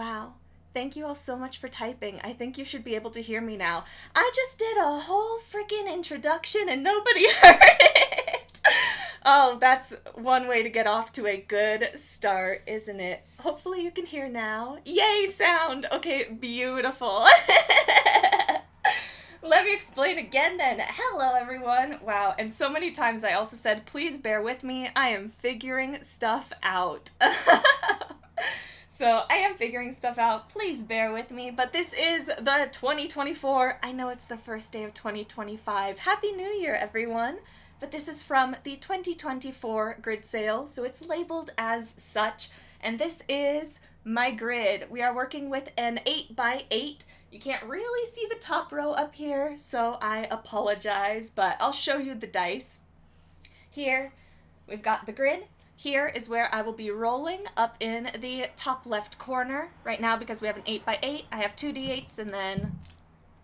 Wow. Thank you all so much for typing. I think you should be able to hear me now. I just did a whole freaking introduction and nobody heard it. Oh, that's one way to get off to a good start, isn't it? Hopefully you can hear now. Yay, sound! Okay, beautiful. Let me explain again then. Hello, everyone. Wow, and so many times I also said, please bear with me. I am figuring stuff out. So I am figuring stuff out. Please bear with me. But this is the 2024. I know it's the first day of 2025. Happy New Year, everyone. But this is from the 2024 grid sale, so it's labeled as such. And this is my grid. We are working with an 8x8. You can't really see the top row up here, so I apologize, but I'll show you the dice. Here, we've got the grid. Here is where I will be rolling up in the top left corner. Right now, because we have an 8x8, I have 2d8s and then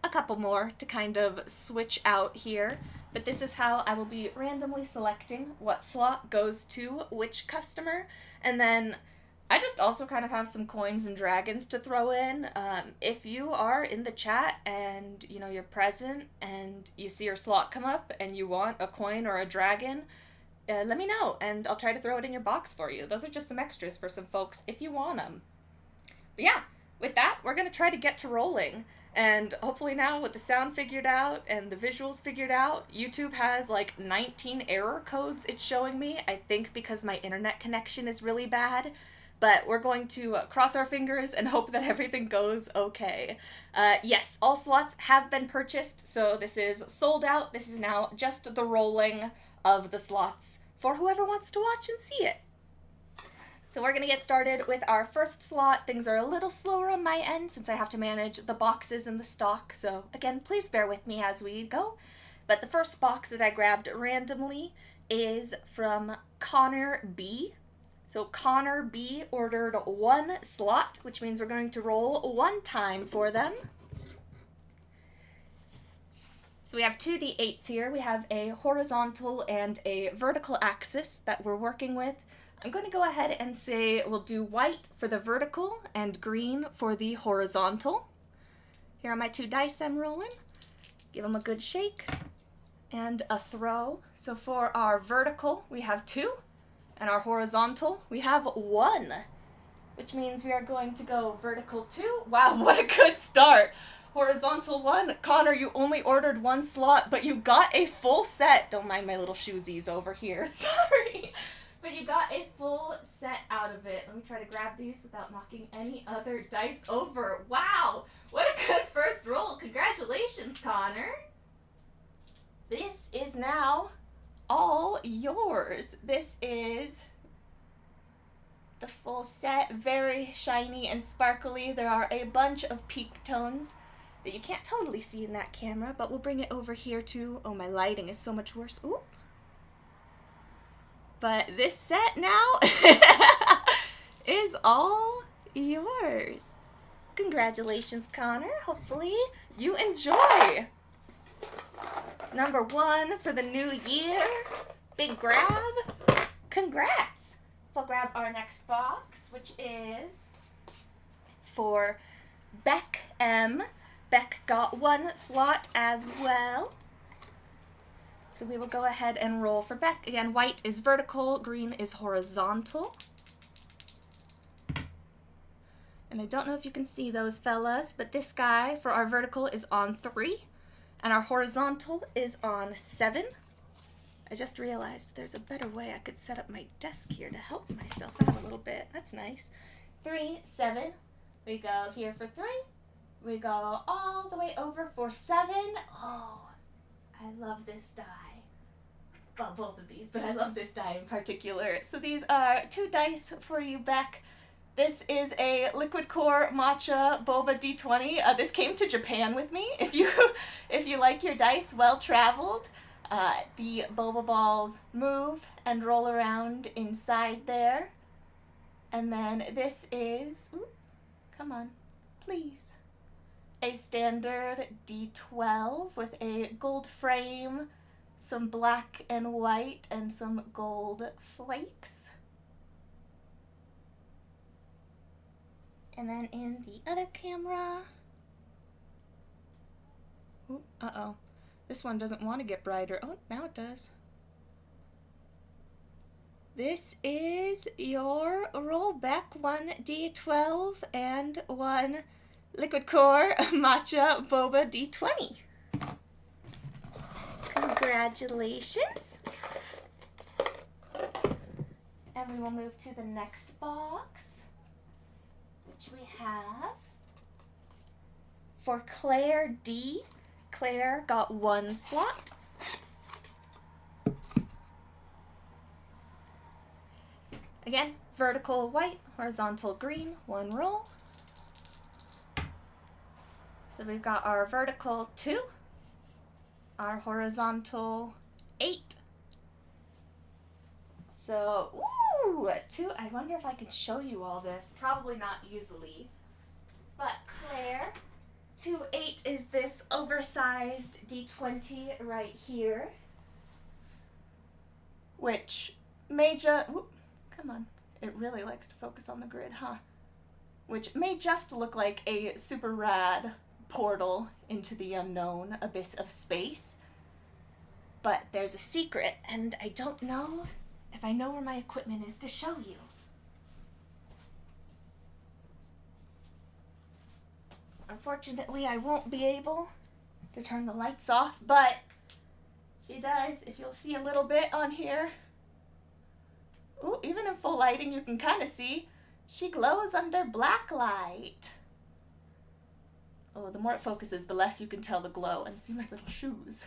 a couple more to kind of switch out here. But this is how I will be randomly selecting what slot goes to which customer. And then I just also kind of have some coins and dragons to throw in. If you are in the chat and you're present and you see your slot come up and you want a coin or a dragon, let me know, and I'll try to throw it in your box for you. Those are just some extras for some folks if you want them. But yeah, with that, we're going to try to get to rolling. And hopefully now with the sound figured out and the visuals figured out, YouTube has like 19 error codes it's showing me, I think because my internet connection is really bad. But we're going to cross our fingers and hope that everything goes okay. Yes, all slots have been purchased, so this is sold out. This is now just the rolling of the slots for whoever wants to watch and see it. So we're going to get started with our first slot. Things are a little slower on my end since I have to manage the boxes and the stock. So again, please bear with me as we go. But the first box that I grabbed randomly is from Connor B. So Connor B ordered one slot, which means we're going to roll one time for them. So we have 2d8s here. We have a horizontal and a vertical axis that we're working with. I'm going to go ahead and say we'll do white for the vertical and green for the horizontal. Here are my two dice I'm rolling. Give them a good shake and a throw. So for our vertical, we have 2, and our horizontal, we have 1, which means we are going to go vertical 2. Wow, what a good start. Horizontal 1. Connor, you only ordered one slot, but you got a full set. Don't mind my little shoesies over here. Sorry. But you got a full set out of it. Let me try to grab these without knocking any other dice over. Wow. What a good first roll. Congratulations, Connor. This is now all yours. This is the full set. Very shiny and sparkly. There are a bunch of peak tones that you can't totally see in that camera, but we'll bring it over here too. Oh, my lighting is so much worse. Ooh. But this set now is all yours. Congratulations, Connor. Hopefully you enjoy. Number 1 for the new year. Big grab. Congrats. We'll grab our next box, which is for Beck M. Beck got one slot as well. So we will go ahead and roll for Beck. Again, white is vertical, green is horizontal. And I don't know if you can see those fellas, but this guy for our vertical is on 3, and our horizontal is on 7. I just realized there's a better way I could set up my desk here to help myself out a little bit. That's nice. 3, 7. We go here for 3. We go all the way over for 7. Oh, I love this die. Well, both of these, but I love this die in particular. So these are 2 dice for you, Beck. This is a Liquid Core Matcha Boba D20. This came to Japan with me. If you like your dice well traveled, the boba balls move and roll around inside there. And then this is, ooh, come on, please, a standard D12 with a gold frame, some black and white, and some gold flakes. And then in the other camera, ooh, uh-oh, this one doesn't want to get brighter. Oh, now it does. This is your roll back 1d12 and 1 liquid core matcha boba d20. Congratulations. And we will move to the next box, which we have for Claire D. Claire got 1 slot. Again, vertical white, horizontal green, 1 roll. So we've got our vertical 2, our horizontal 8. So, ooh, 2. I wonder if I can show you all this. Probably not easily. But Claire, 2, 8 is this oversized D20 right here, which may just, come on, it really likes to focus on the grid, huh? Which may just look like a super rad portal into the unknown abyss of space. But there's a secret, and I don't know if I know where my equipment is to show you. Unfortunately, I won't be able to turn the lights off, but she does, if you'll see a little bit on here. Ooh, even in full lighting, you can kind of see she glows under black light. Oh, the more it focuses, the less you can tell the glow. And see my little shoes.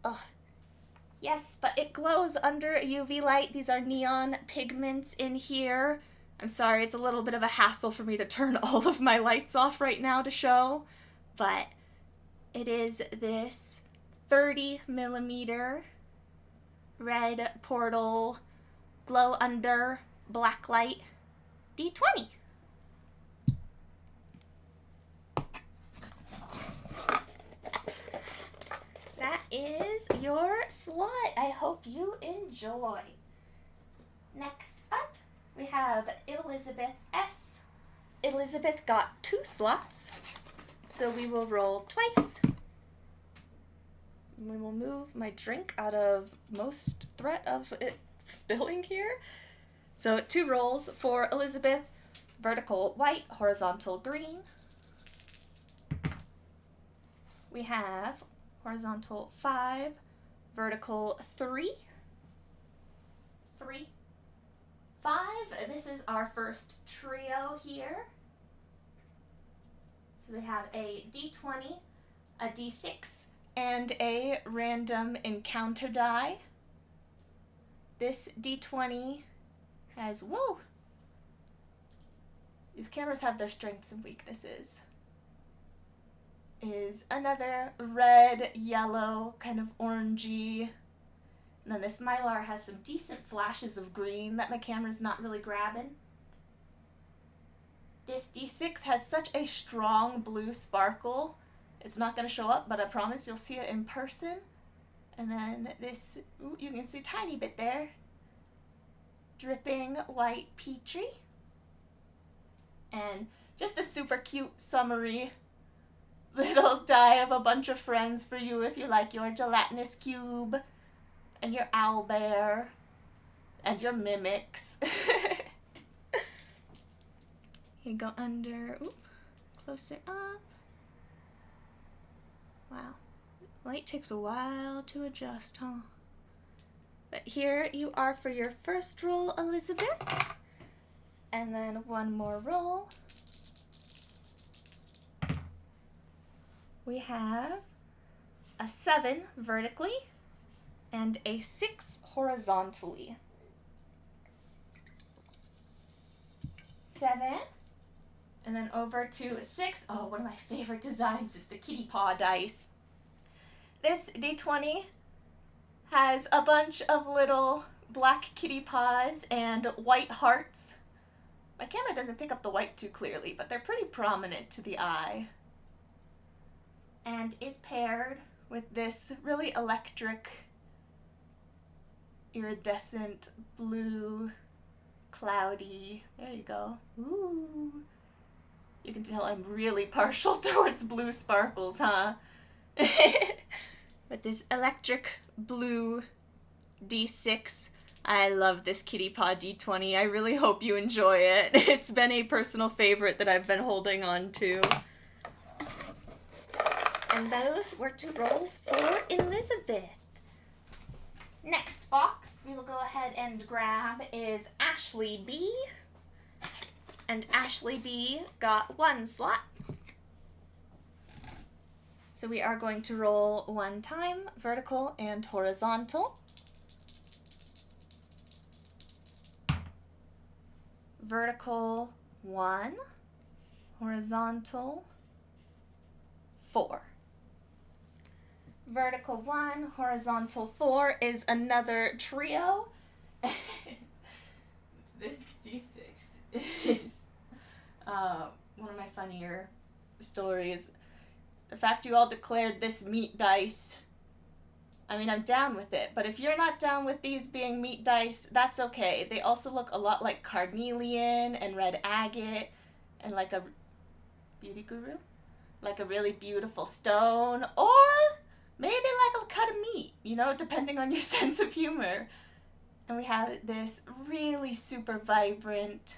Oh, yes, but it glows under UV light. These are neon pigments in here. I'm sorry, it's a little bit of a hassle for me to turn all of my lights off right now to show, but it is this 30 millimeter red portal glow under black light D20. That is your slot. I hope you enjoy. Next up, we have Elizabeth S. Elizabeth got 2 slots, so we will roll twice. We will move my drink out of most threat of it spilling here. So 2 rolls for Elizabeth, vertical white, horizontal green. We have horizontal 5, vertical 3, 3, 5. This is our first trio here. So we have a D20, a D6, and a random encounter die. This D20 has, whoa! These cameras have their strengths and weaknesses. Is another red, yellow, kind of orangey. And then this Mylar has some decent flashes of green that my camera's not really grabbing. This D6 has such a strong blue sparkle. It's not going to show up, but I promise you'll see it in person. And then this, ooh, you can see a tiny bit there. Dripping white Petrie. And just a super cute summary little die of a bunch of friends for you if you like your gelatinous cube and your owlbear and your mimics. You go under, ooh, closer up. Wow, light takes a while to adjust, huh? But here you are for your first roll, Elizabeth. And then 1 more roll. We have a 7 vertically and a 6 horizontally. 7, and then over to 6. Oh, one of my favorite designs is the kitty paw dice. This D20 has a bunch of little black kitty paws and white hearts. My camera doesn't pick up the white too clearly, but they're pretty prominent to the eye. And is paired with this really electric, iridescent blue cloudy. There you go. Ooh. You can tell I'm really partial towards blue sparkles, huh? But this electric blue D6. I love this Kitty Paw D20. I really hope you enjoy it. It's been a personal favorite that I've been holding on to. And those were 2 rolls for Elizabeth. Next box we will go ahead and grab is Ashley B. And Ashley B got 1 slot. So we are going to roll 1 time, vertical and horizontal. Vertical 1, horizontal 4. Vertical 1, horizontal 4 is another trio. This D6 is one of my funnier stories. The fact you all declared this meat dice, I mean, I'm down with it, but if you're not down with these being meat dice, that's okay. They also look a lot like carnelian and red agate and like a beauty guru, like a really beautiful stone, or maybe like a cut of meat, you know, depending on your sense of humor. And we have this really super vibrant,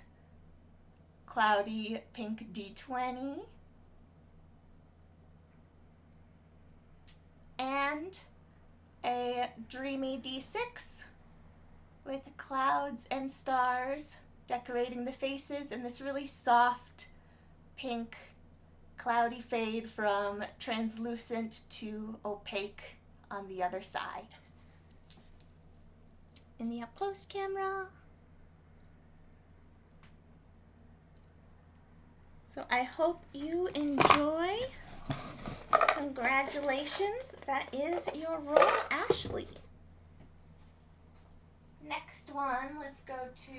cloudy pink D20. And a dreamy D6 with clouds and stars decorating the faces, and this really soft pink cloudy fade from translucent to opaque on the other side. In the up-close camera. So I hope you enjoy. Congratulations, that is your roll, Ashley. Next one, let's go to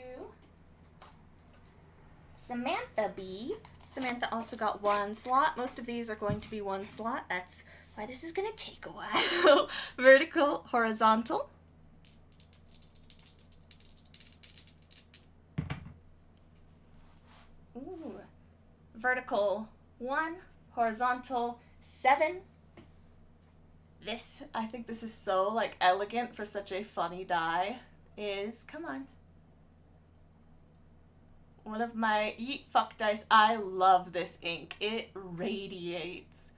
Samantha B. Samantha also got 1 slot. Most of these are going to be 1 slot. That's why this is going to take a while. Vertical, horizontal. Ooh. Vertical 1, horizontal 7. This, I think this is so like elegant for such a funny die, is, come on, one of my yeet fuck dice. I love this ink. It radiates.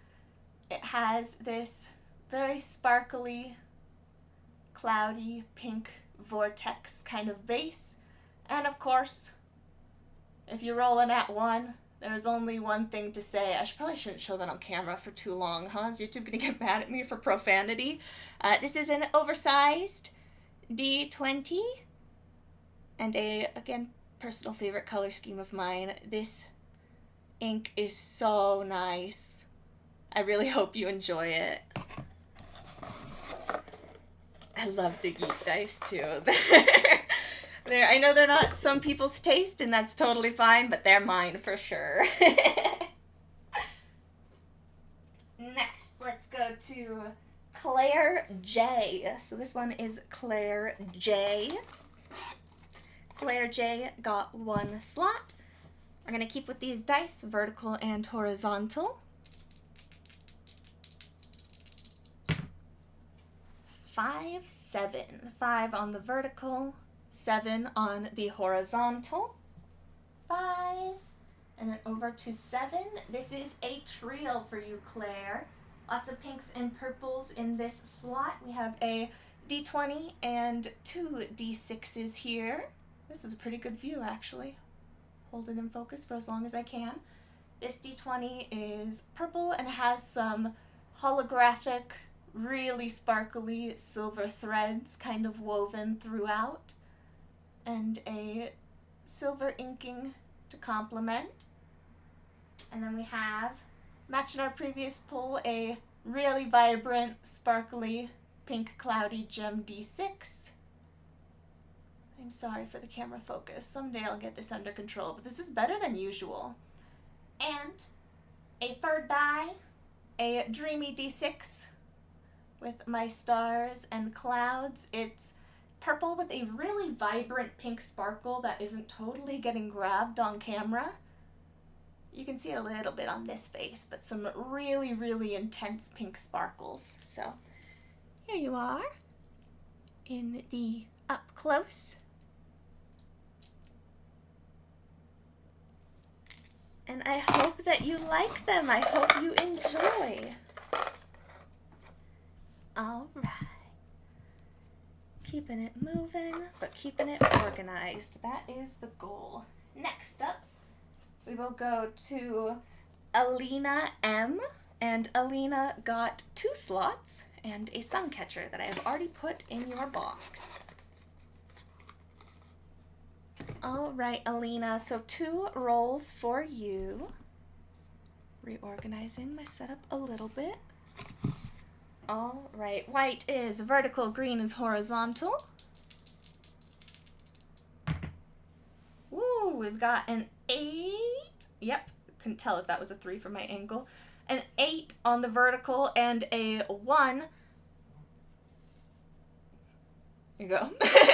It has this very sparkly, cloudy, pink vortex kind of base. And of course, if you roll an at 1, there's only one thing to say. Probably shouldn't show that on camera for too long, huh? Is YouTube gonna get mad at me for profanity? This is an oversized D20 and a, again, personal favorite color scheme of mine. This ink is so nice. I really hope you enjoy it. I love the geek dice too. I know they're not some people's taste, and that's totally fine, but they're mine for sure. Next, let's go to Claire J. So this one is Claire J. Claire J got 1 slot. We're going to keep with these dice, vertical and horizontal. 5, 7. 5 on the vertical, 7 on the horizontal. 5, and then over to 7. This is a trio for you, Claire. Lots of pinks and purples in this slot. We have a D20 and 2 D6s here. This is a pretty good view, actually. Hold it in focus for as long as I can. This D20 is purple and has some holographic, really sparkly silver threads kind of woven throughout, and a silver inking to complement. And then we have, matching our previous pull, a really vibrant, sparkly, pink cloudy gem D6. I'm sorry for the camera focus. Someday I'll get this under control, but this is better than usual. And a third die, a dreamy D6 with my stars and clouds. It's purple with a really vibrant pink sparkle that isn't totally getting grabbed on camera. You can see a little bit on this face, but some really, really intense pink sparkles. So here you are in the up close. And I hope that you like them. I hope you enjoy. All right. Keeping it moving, but keeping it organized. That is the goal. Next up, we will go to Alina M. And Alina got 2 slots and a sun catcher that I have already put in your box. All right, Alina, so 2 rolls for you. Reorganizing my setup a little bit. All right, white is vertical, green is horizontal. Ooh, we've got an 8. Yep, couldn't tell if that was a 3 from my angle. An 8 on the vertical and a 1. Here you go.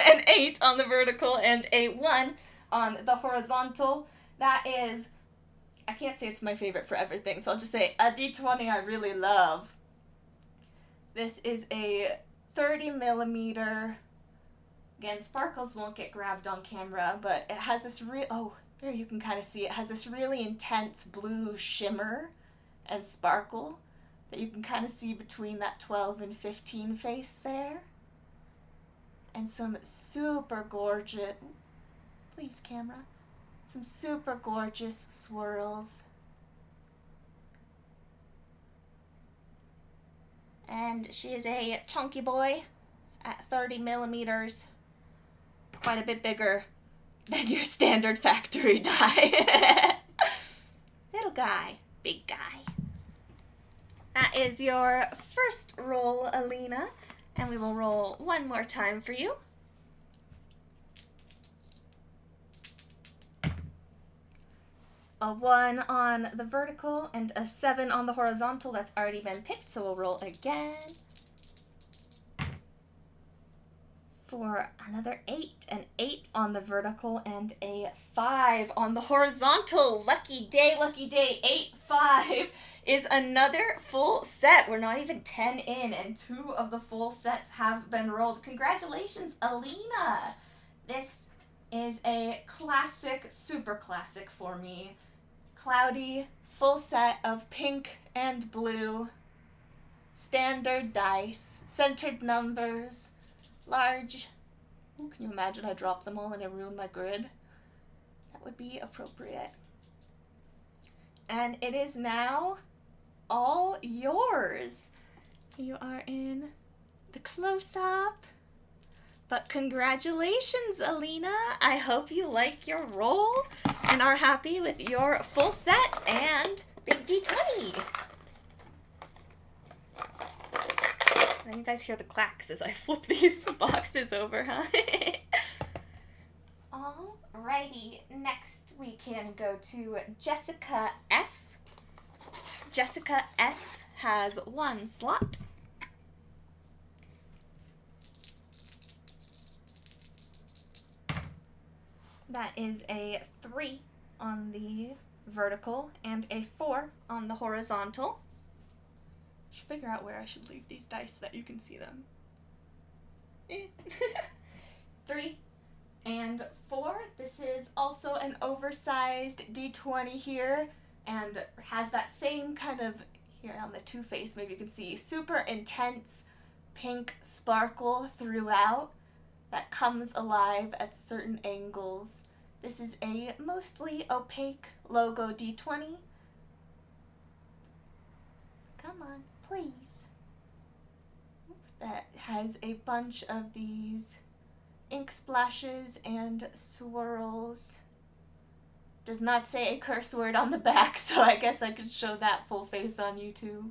An 8 on the vertical and a 1 on the horizontal. That is, I can't say it's my favorite for everything, so I'll just say a D20 I really love. This is a 30 millimeter. Again, sparkles won't get grabbed on camera, but it has this there you can kind of see it has this really intense blue shimmer and sparkle that you can kind of see between that 12 and 15 face there. And some super gorgeous, please camera, some super gorgeous swirls. And she is a chunky boy at 30 millimeters, quite a bit bigger than your standard factory die. Little guy, big guy. That is your first roll, Alina, and we will roll one more time for you. A 1 on the vertical and a 7 on the horizontal. That's already been picked, so we'll roll again. For another 8, an 8 on the vertical and a 5 on the horizontal. Lucky day, 8, 5 is another full set. We're not even 10 in, and 2 of the full sets have been rolled. Congratulations, Alina. This is a classic, super classic for me. Cloudy, full set of pink and blue, standard dice, centered numbers, large. Ooh, can you imagine I dropped them all and I ruined my grid? That would be appropriate. And it is now all yours. You are in the close-up. But congratulations, Alina. I hope you like your roll and are happy with your full set and big D20. And you guys hear the clacks as I flip these boxes over, huh? Alrighty, next we can go to Jessica S. Jessica S has 1 slot. That is a 3 on the vertical and a 4 on the horizontal. I should figure out where I should leave these dice so that you can see them. 3 and 4. This is also an oversized D20 here and has that same kind of, here on the 2 face, maybe you can see, super intense pink sparkle throughout that comes alive at certain angles. This is a mostly opaque logo D20. Come on, please. That has a bunch of these ink splashes and swirls. Does not say a curse word on the back, so I guess I could show that full face on YouTube.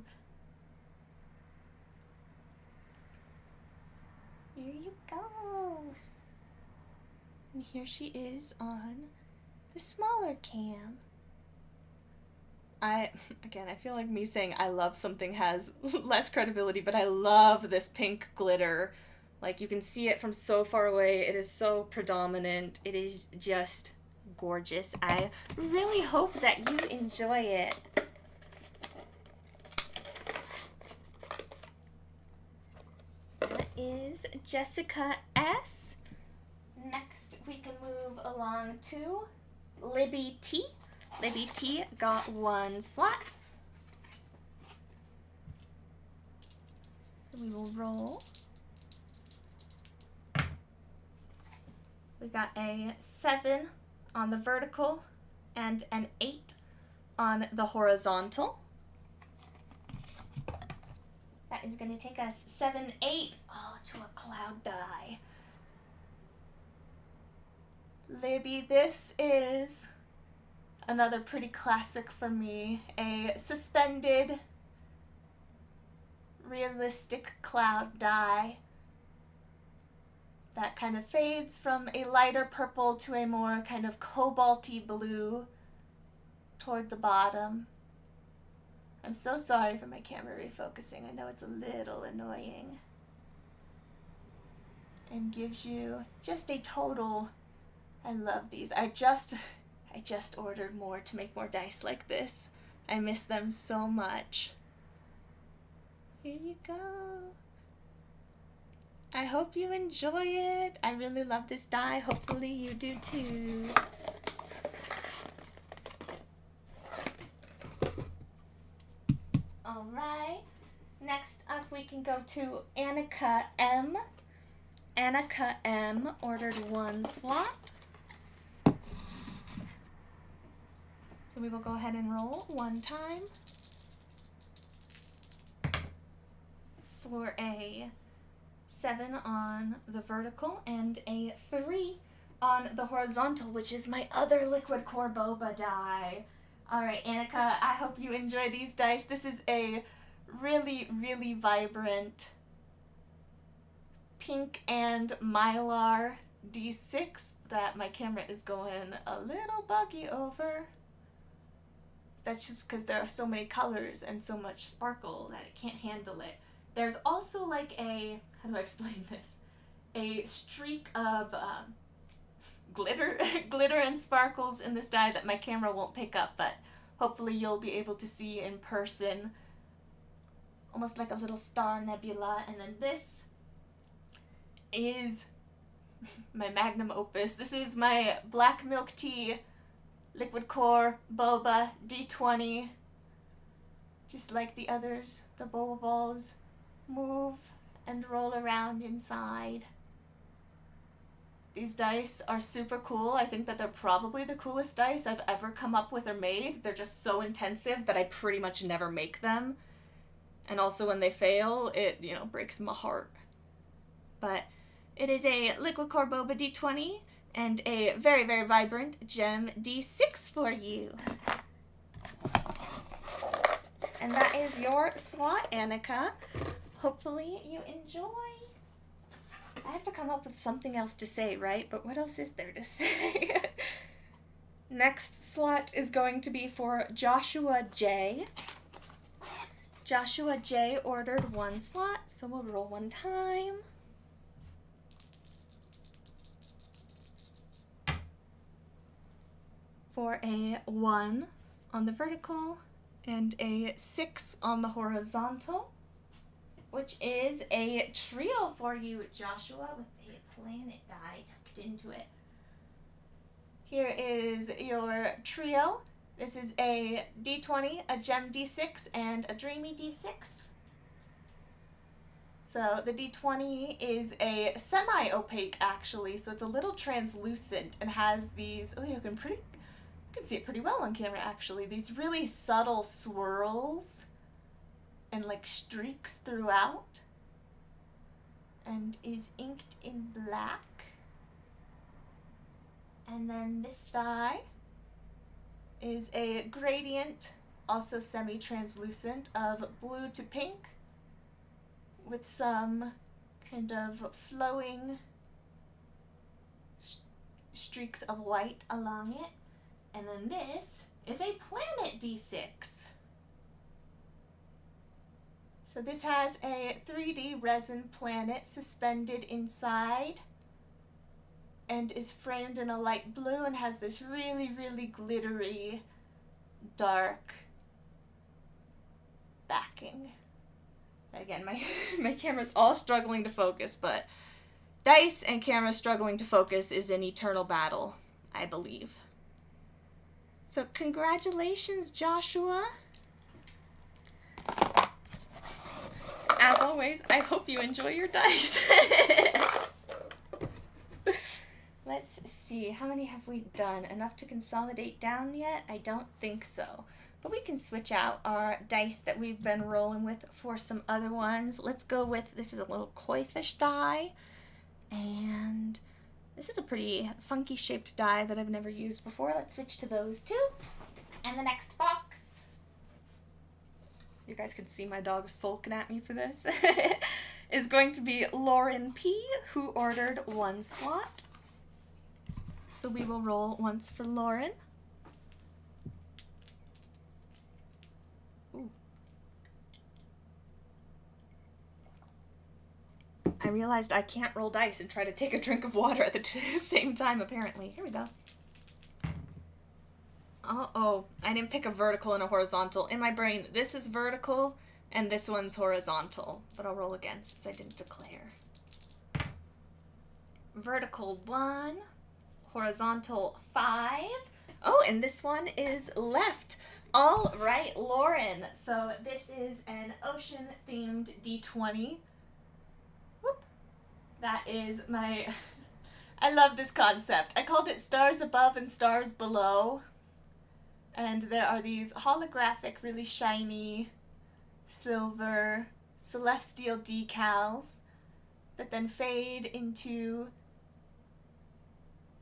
Here you go. And here she is on the smaller cam. Again, I feel like me saying I love something has less credibility, but I love this pink glitter Like, you can see it from so far away. It is so predominant. It is just gorgeous. I really hope that you enjoy it. That is Jessica S. Next, we can move along to Libby T. Libby T got 1 slot. So we will roll. We got a 7 on the vertical and an 8 on the horizontal. That is going to take us 7, 8, to a cloud die. Libby, this is another pretty classic for me. A suspended, realistic cloud die that kind of fades from a lighter purple to a more kind of cobalty blue toward the bottom. I'm so sorry for my camera refocusing. I know it's a little annoying. And gives you just a total. I love these. I just ordered more to make more dice like this. I miss them so much. Here you go. I hope you enjoy it. I really love this die. Hopefully you do too. Alright. Next up we can go to Annika M. Annika M ordered 1 slot. So we will go ahead and roll 1 time for a 7 on the vertical and a 3 on the horizontal, which is my other liquid core boba die. Alright, Annika, I hope you enjoy these dice. This is a really, really vibrant pink and mylar D6 that my camera is going a little buggy over. That's just because there are so many colors and so much sparkle that it can't handle it. There's also like a, how do I explain this? A streak of glitter and sparkles in this die that my camera won't pick up, but hopefully you'll be able to see in person. Almost like a little star nebula. And then this is my magnum opus. This is my black milk tea liquid core boba D20. Just like the others, the boba balls move and roll around inside. These dice are super cool. I think that they're probably the coolest dice I've ever come up with or made. They're just so intensive that I pretty much never make them. And also when they fail, it, breaks my heart. But it is a liquid core boba D20 and a very, very vibrant gem D6 for you. And that is your slot, Annika. Hopefully you enjoy. I have to come up with something else to say, right? But what else is there to say? Next slot is going to be for Joshua J. Joshua J ordered 1 slot, so we'll roll 1 time. For a 1 on the vertical and a 6 on the horizontal, which is a trio for you, Joshua, with a planet die tucked into it. Here is your trio. This is a D20, a gem D6, and a dreamy D6. So the D20 is a semi-opaque, actually, so it's a little translucent and has these, you can see it pretty well on camera, actually, these really subtle swirls and like streaks throughout, and is inked in black. And then this die is a gradient, also semi-translucent, of blue to pink with some kind of flowing streaks of white along it. And then this is a planet D6. So this has a 3D resin planet suspended inside and is framed in a light blue and has this really, really glittery, dark backing. Again, my camera's all struggling to focus, but dice and camera struggling to focus is an eternal battle, I believe. So congratulations, Joshua. As always, I hope you enjoy your dice. Let's see, how many have we done? Enough to consolidate down yet? I don't think so. But we can switch out our dice that we've been rolling with for some other ones. Let's go with, this is a little koi fish die. And this is a pretty funky shaped die that I've never used before. Let's switch to those two. And the next box, you guys can see my dog sulking at me for this, is going to be Lauren P., who ordered 1 slot. So we will roll once for Lauren. Ooh. I realized I can't roll dice and try to take a drink of water at the same time, apparently. Here we go. Uh-oh, I didn't pick a vertical and a horizontal. In my brain, this is vertical and this one's horizontal, but I'll roll again since I didn't declare. Vertical 1, horizontal 5. Oh, and this one is left. All right, Lauren. So this is an ocean-themed D20. Whoop. That is my... I love this concept. I called it Stars Above and Stars Below. And there are these holographic, really shiny, silver, celestial decals that then fade into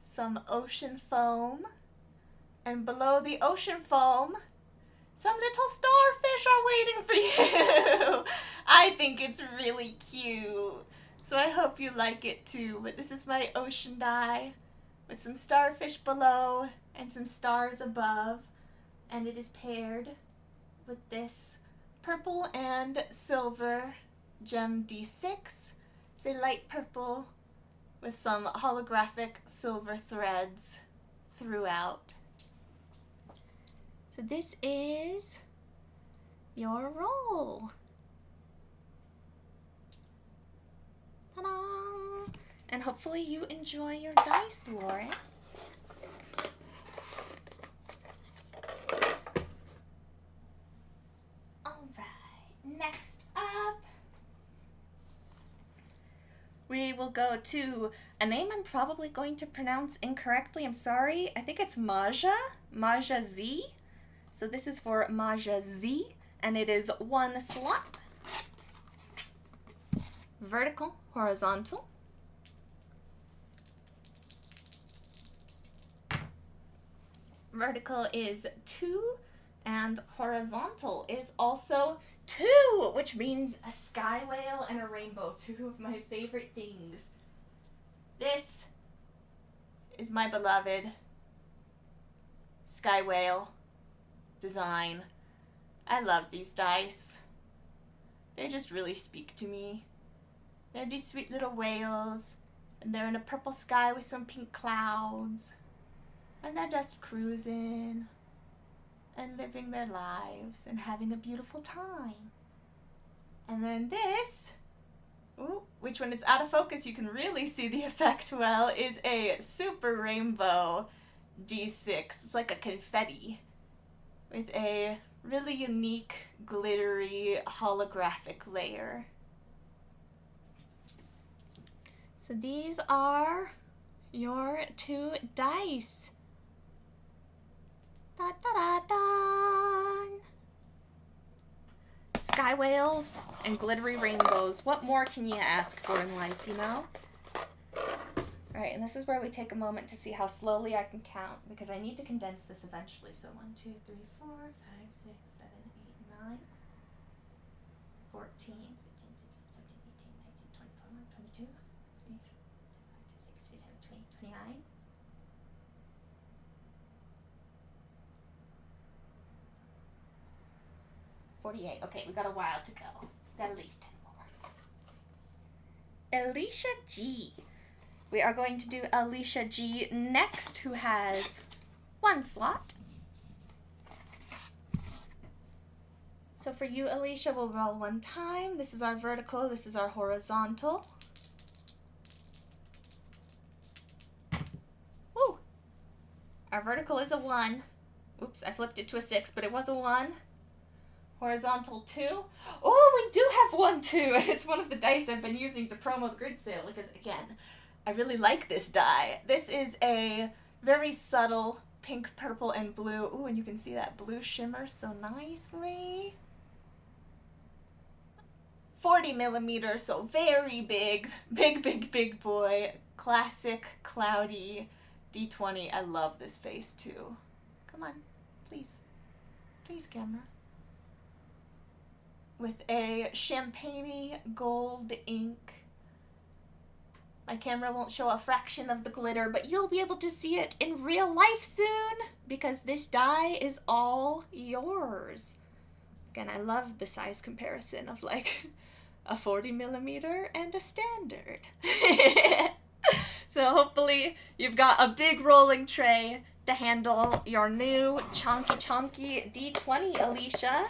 some ocean foam. And below the ocean foam, some little starfish are waiting for you. I think it's really cute. So I hope you like it too. But this is my ocean die with some starfish below and some stars above. And it is paired with this purple and silver gem D6. It's a light purple with some holographic silver threads throughout. So this is your roll. Ta-da! And hopefully you enjoy your dice, Lauren. Next up, we will go to a name I'm probably going to pronounce incorrectly. I'm sorry. I think it's Maja Z. So this is for Maja Z, and it is 1 slot. Vertical, horizontal. Vertical is 2, and horizontal is also 2, which means a sky whale and a rainbow, 2 of my favorite things. This is my beloved sky whale design. I love these dice. They just really speak to me. They're these sweet little whales, and they're in a purple sky with some pink clouds, and they're just cruising and living their lives and having a beautiful time. And then this, ooh, which when it's out of focus you can really see the effect well, is a super rainbow D6. It's like a confetti with a really unique, glittery, holographic layer. So these are your 2 dice. Da, da, da, da. Sky whales and glittery rainbows. What more can you ask for in life, you know? Alright, and this is where we take a moment to see how slowly I can count, because I need to condense this eventually. So 1, 2, 3, 4, 5, 6, 7, 8, 9, 14, 15, 16, 17, 18, 19, 20, 21, 22, 23, 25, 26, 27, 28, 29. 48. Okay, we got a while to go. Got at least 10 more. Alicia G. We are going to do Alicia G next, who has 1 slot. So for you, Alicia, we'll roll 1 time. This is our vertical, this is our horizontal. Woo! Our vertical is a 1. Oops, I flipped it to a 6, but it was a 1. Horizontal 2. Oh, we do have 1 too. It's one of the dice I've been using to promo the grid sale because, again, I really like this die. This is a very subtle pink, purple, and blue. Ooh, and you can see that blue shimmer so nicely. 40 millimeters, so very big. Big boy. Classic, cloudy D20. I love this face too. Come on, please. Please, camera. With a champagne gold ink. My camera won't show a fraction of the glitter, but you'll be able to see it in real life soon because this die is all yours. Again, I love the size comparison of like a 40 millimeter and a standard. So hopefully you've got a big rolling tray to handle your new chonky D20, Alicia.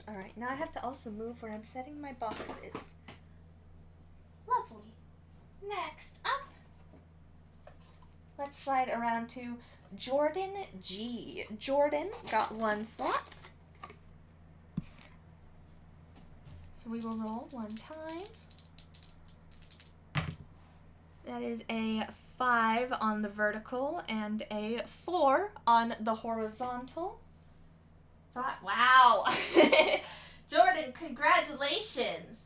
All right, now I have to also move where I'm setting my boxes. Lovely. Next up, let's slide around to Jordan G. Jordan got 1 slot. So we will roll 1 time. That is a 5 on the vertical and a 4 on the horizontal. Wow! Jordan, congratulations!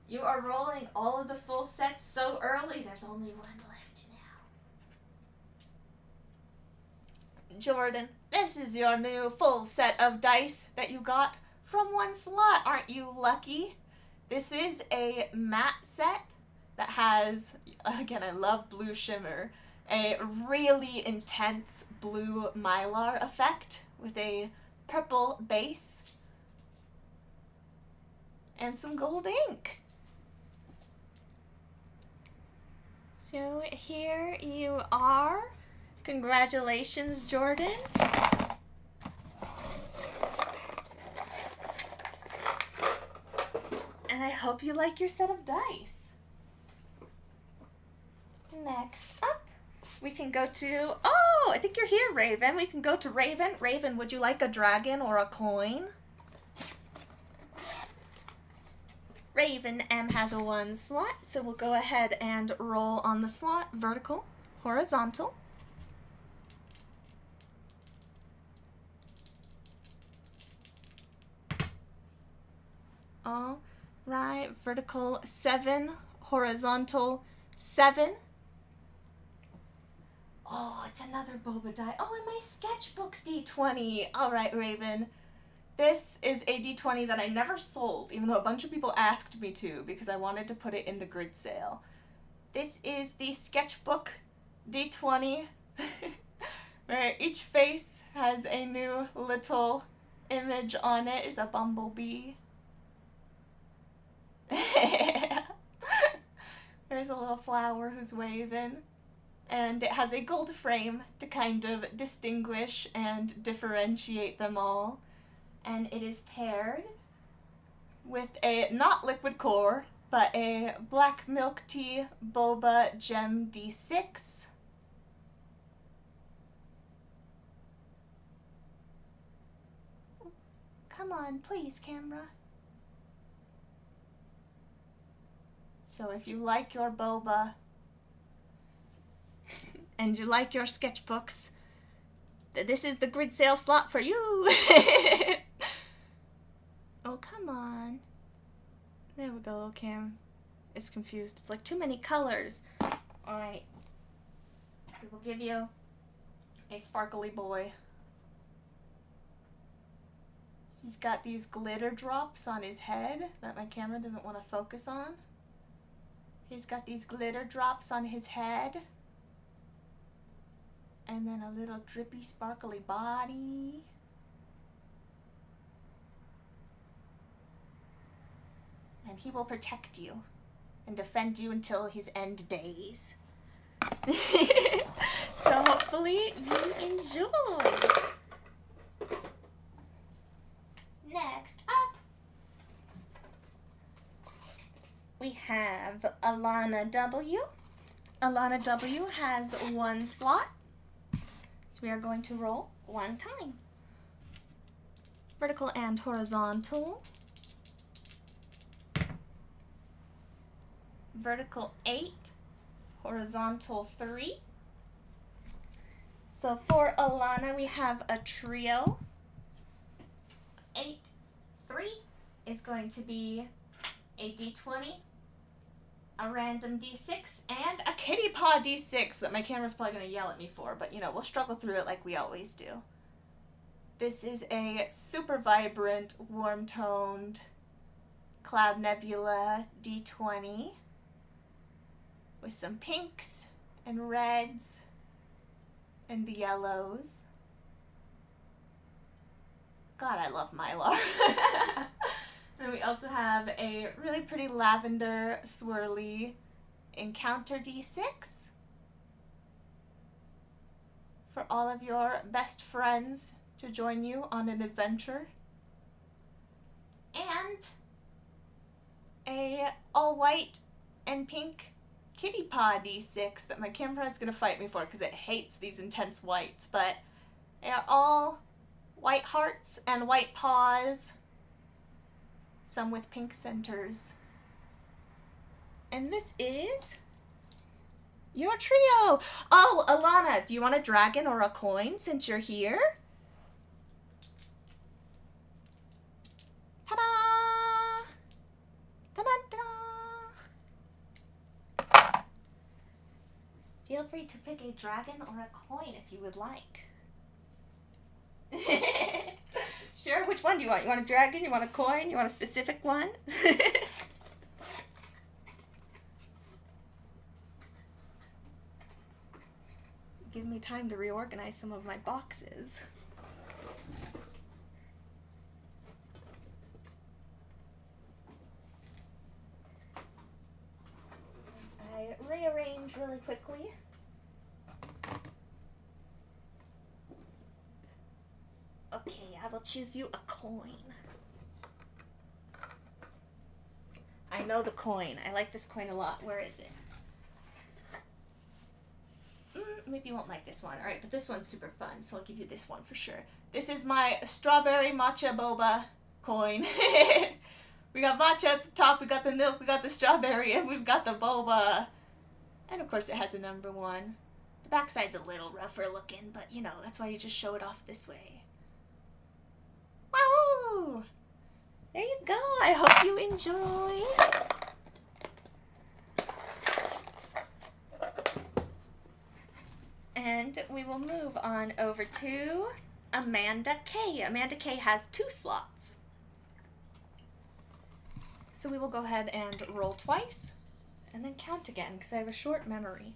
You are rolling all of the full sets so early, there's only 1 left now. Jordan, this is your new full set of dice that you got from 1 slot. Aren't you lucky? This is a matte set that has, again, I love blue shimmer, a really intense blue mylar effect with a purple base and some gold ink. So here you are. Congratulations, Jordan. And I hope you like your set of dice. Next up, we can go to, oh, I think you're here, Raven. We can go to Raven. Raven, would you like a dragon or a coin? Raven M has a 1 slot, so we'll go ahead and roll on the slot, vertical, horizontal. All right, vertical 7, horizontal 7. Oh, it's another boba die. Oh, and my sketchbook D20. All right, Raven. This is a D20 that I never sold, even though a bunch of people asked me to because I wanted to put it in the grid sale. This is the sketchbook D20, where each face has a new little image on it. It's a bumblebee. There's a little flower who's waving. And it has a gold frame to kind of distinguish and differentiate them all. And it is paired with a, not liquid core, but a black milk tea boba gem D6. Come on, please, camera. So if you like your boba and you like your sketchbooks, this is the grid sale slot for you. Oh, come on. There we go, Cam. It's confused. It's like too many colors. Alright. We will give you a sparkly boy. He's got these glitter drops on his head that my camera doesn't want to focus on. He's got these glitter drops on his head. And then a little drippy, sparkly body. and he will protect you and defend you until his end days. So hopefully you enjoy. Next up, we have Alana W. Alana W has 1 slot, so we are going to roll 1 time. Vertical and horizontal. Vertical 8, horizontal 3. So for Alana, we have a trio. 8, 3 is going to be a D20, a random D6, and a kitty paw D6 that my camera's probably going to yell at me for, but you know, we'll struggle through it like we always do. This is a super vibrant, warm-toned Cloud Nebula D20 with some pinks and reds and yellows. God, I love Mylar. Then we also have a really pretty lavender swirly Encounter D6 for all of your best friends to join you on an adventure. And a all white and pink kitty paw D6 that my camera is going to fight me for because it hates these intense whites, but they are all white hearts and white paws, some with pink centers. And this is your trio. Oh, Alana, do you want a dragon or a coin since you're here? Ta-da! Ta-da-da! Feel free to pick a dragon or a coin if you would like. Sure, which one do you want? You want a dragon? You want a coin? You want a specific one? Give me time to reorganize some of my boxes. As I rearrange really quickly. Okay, I will choose you a coin. I know the coin. I like this coin a lot. Where is it? Maybe you won't like this one. Alright, but this one's super fun, so I'll give you this one for sure. This is my strawberry matcha boba coin. We got matcha at the top, we got the milk, we got the strawberry, and we've got the boba. And of course it has a number 1. The backside's a little rougher looking, but you know, that's why you just show it off this way. Wow! There you go. I hope you enjoy. And we will move on over to Amanda K. Amanda K has 2 slots. So we will go ahead and roll twice and then count again because I have a short memory.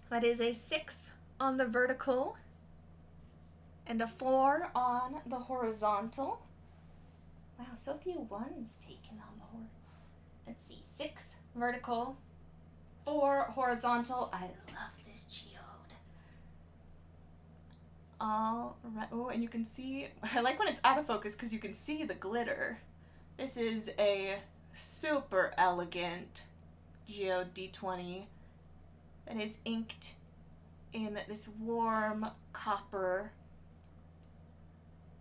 That is a 6 on the vertical and a 4 on the horizontal. Wow, so few ones taken on the horizontal. Let's see, 6 vertical, 4 horizontal. I love this geode. All right. Oh, and you can see, I like when it's out of focus because you can see the glitter. This is a super elegant geode D20 that is inked in this warm copper.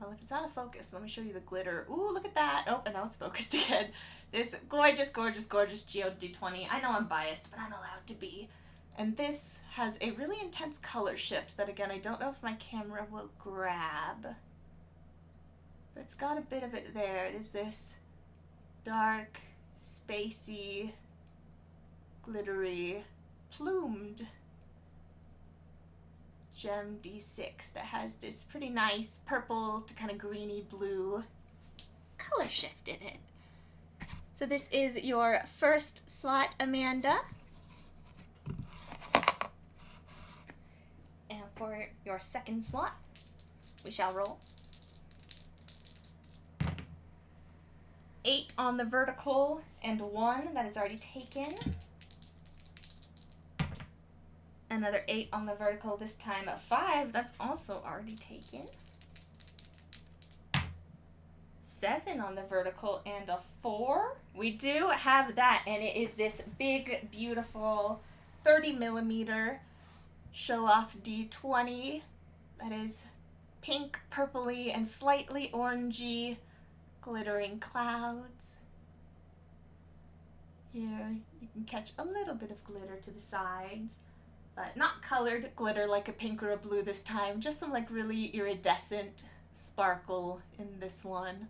Well, if it's out of focus, let me show you the glitter. Ooh, look at that. Oh, and now it's focused again. This gorgeous, gorgeous, gorgeous geode D20. I know I'm biased, but I'm allowed to be. And this has a really intense color shift that, again, I don't know if my camera will grab. But it's got a bit of it there. It is this dark, spacey, glittery, plumed gem D6 that has this pretty nice purple to kind of greeny blue color shift in it. So this is your first slot, Amanda. And for your second slot, we shall roll 8 on the vertical and 1 that is already taken. Another 8 on the vertical, this time a 5 that's also already taken. 7 on the vertical and a 4. We do have that, and it is this big, beautiful 30 millimeter show off D20 that is pink, purpley, and slightly orangey, glittering clouds. Here you can catch a little bit of glitter to the sides, but not colored glitter like a pink or a blue this time, just some like really iridescent sparkle in this one.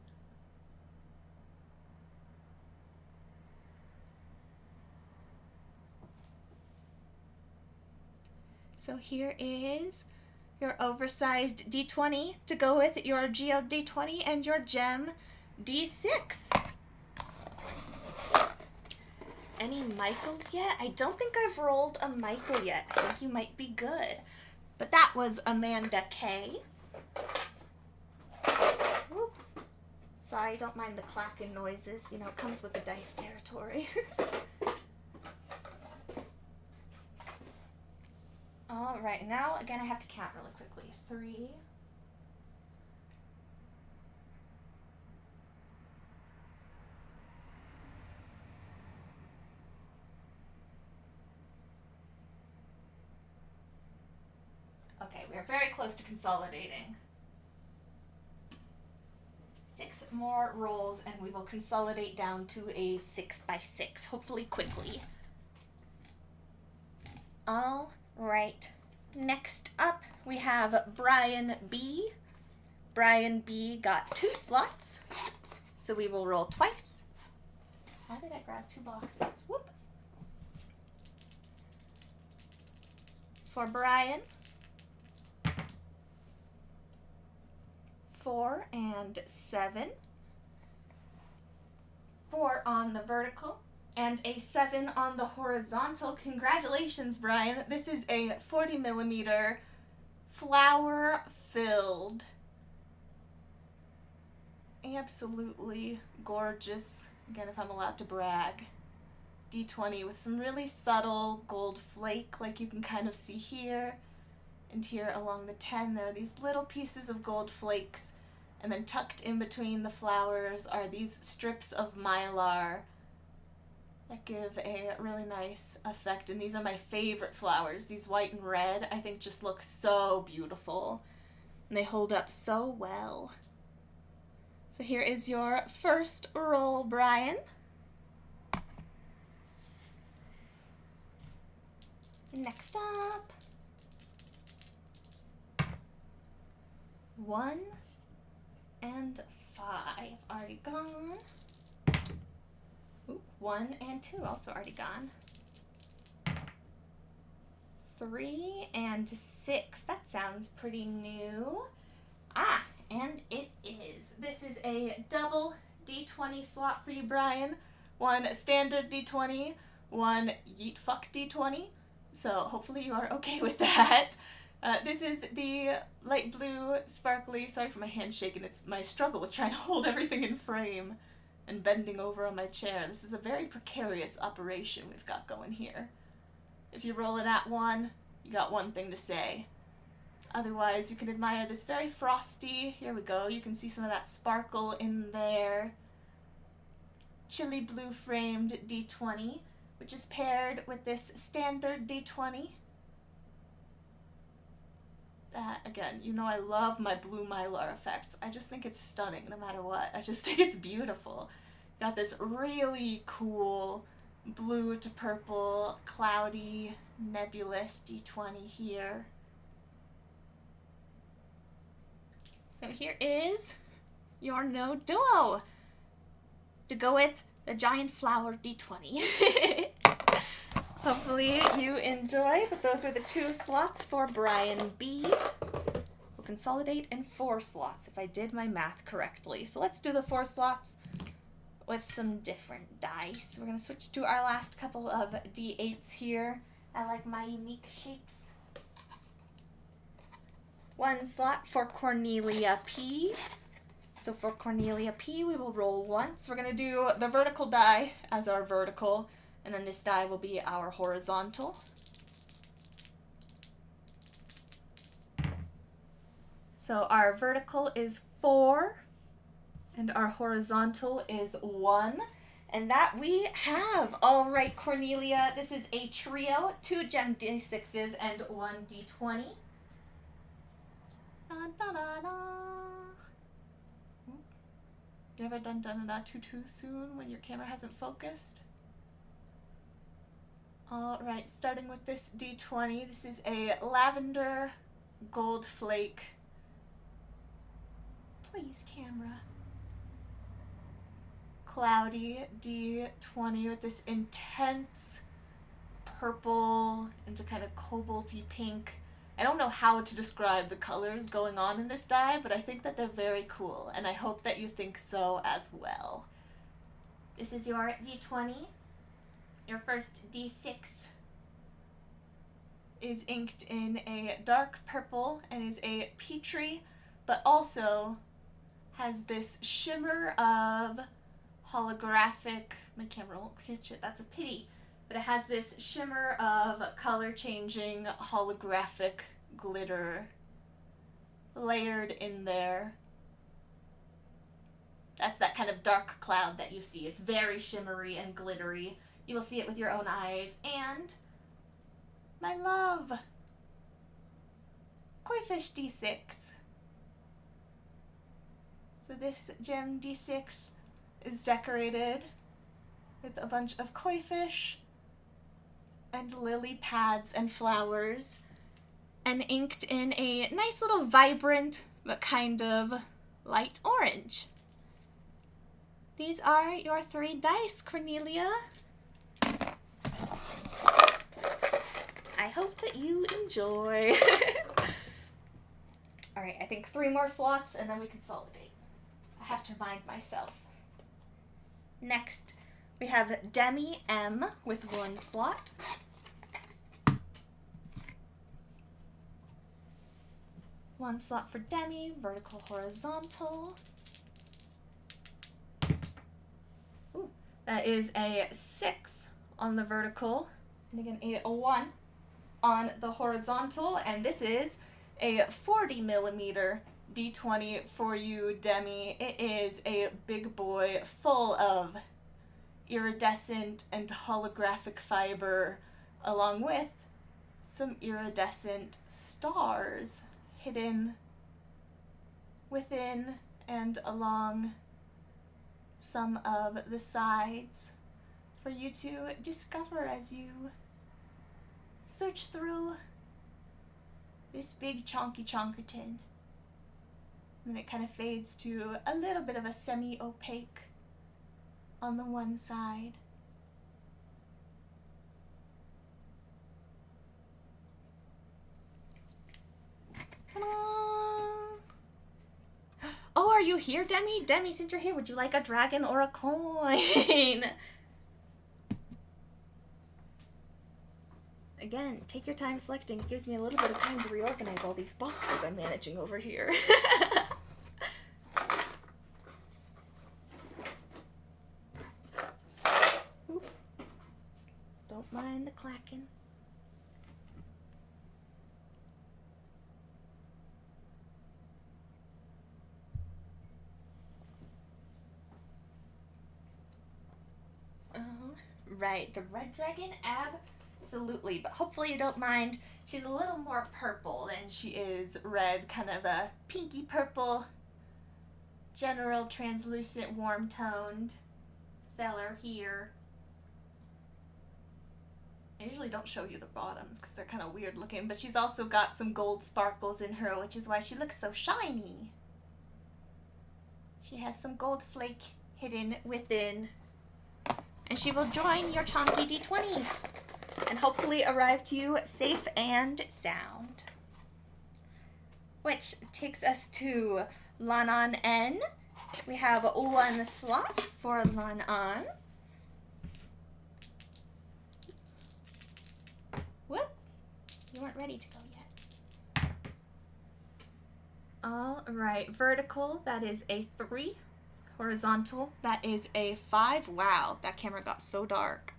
So here is your oversized D20 to go with your Geo D20 and your Gem D6. Any Michaels yet? I don't think I've rolled a Michael yet. I think you might be good. But that was Amanda K. Whoops. Sorry, don't mind the clacking noises. You know, it comes with the dice territory. All right, now again I have to count really quickly. 3. Okay, we are very close to consolidating. 6 more rolls and we will consolidate down to a 6x6, hopefully quickly. All right, next up we have Brian B. Brian B got 2 slots, so we will roll twice. Why did I grab 2 boxes? Whoop. For Brian, 4 and 7. 4 on the vertical and a 7 on the horizontal. Congratulations, Brian. This is a 40 millimeter flower filled, absolutely gorgeous, again if I'm allowed to brag, D20 with some really subtle gold flake like you can kind of see here. And here along the 10 there are these little pieces of gold flakes, and then tucked in between the flowers are these strips of mylar that give a really nice effect. And these are my favorite flowers. These white and red I think just look so beautiful, and they hold up so well. So here is your first roll, Brian. Next up, 1 and 5 already gone. Ooh, 1 and 2 also already gone. 3 and 6, that sounds pretty new. Ah, and it is. This is a double D20 slot for you, Brian. 1 standard D20, 1 yeet fuck D20. So hopefully you are okay with that. This is the light blue sparkly, sorry for my hand shaking, it's my struggle with trying to hold everything in frame and bending over on my chair. This is a very precarious operation we've got going here. If you roll it at 1, you got one thing to say. Otherwise, you can admire this very frosty, here we go, you can see some of that sparkle in there, chili blue framed D20, which is paired with this standard D20. Again, you know I love my blue mylar effects. I just think it's stunning no matter what. I just think it's beautiful. Got this really cool blue to purple, cloudy, nebulous D20 here. So here is your no duo to go with the giant flower D20. Hopefully you enjoy, but those are the 2 slots for Brian B. We'll consolidate in 4 slots if I did my math correctly. So let's do the 4 slots with some different dice. We're going to switch to our last couple of D8s here. I like my unique shapes. 1 slot for Cornelia P. So for Cornelia P, we will roll once. We're going to do the vertical die as our vertical, and then this die will be our horizontal. So our vertical is 4, and our horizontal is 1. And that we have. All right, Cornelia, this is a trio, 2 gem D6s and 1 D20. Da, da, da, da. You ever done da-da-da too soon when your camera hasn't focused? All right, starting with this D20, this is a lavender gold flake. Please, camera. Cloudy D20 with this intense purple into kind of cobalty pink. I don't know how to describe the colors going on in this die, but I think that they're very cool, and I hope that you think so as well. This is your D20. Your first D6 is inked in a dark purple and is a peachy, but also has this shimmer of holographic, my camera won't catch it, that's a pity, but it has this shimmer of color-changing holographic glitter layered in there. That's that kind of dark cloud that you see. It's very shimmery and glittery. You will see it with your own eyes. And my love, Koi-fish D6. So this gem D6 is decorated with a bunch of koi fish and lily pads and flowers, and inked in a nice little vibrant but kind of light orange. These are your 3 dice, Cornelia. I hope that you enjoy. All right, I think 3 more slots and then we consolidate. I have to remind myself. Next, we have Demi M with 1 slot. One slot for Demi, vertical, horizontal. Ooh, that is a 6 on the vertical, and again a 1 on the horizontal, and this is a 40 millimeter D20 for you, Demi. It is a big boy full of iridescent and holographic fiber, along with some iridescent stars hidden within and along some of the sides for you to discover as you search through this big chonky chonkerton. And then it kind of fades to a little bit of a semi-opaque on the one side. Come on. Oh, are you here, Demi? Demi, since you're here, would you like a dragon or a coin? Again, take your time selecting. It gives me a little bit of time to reorganize all these boxes I'm managing over here. Oop. Don't mind the clacking. Right, the red dragon, absolutely, but hopefully you don't mind. She's a little more purple than she is red, kind of a pinky purple, general translucent, warm-toned feller here. I usually don't show you the bottoms because they're kind of weird looking, but she's also got some gold sparkles in her, which is why she looks so shiny. She has some gold flake hidden within. And she will join your chonky D20 and hopefully arrive to you safe and sound. Which takes us to Lanan N. We have 1 slot for Lanan. Whoop, you weren't ready to go yet. All right, vertical, that is a 3. Horizontal, that is a 5. Wow, that camera got so dark.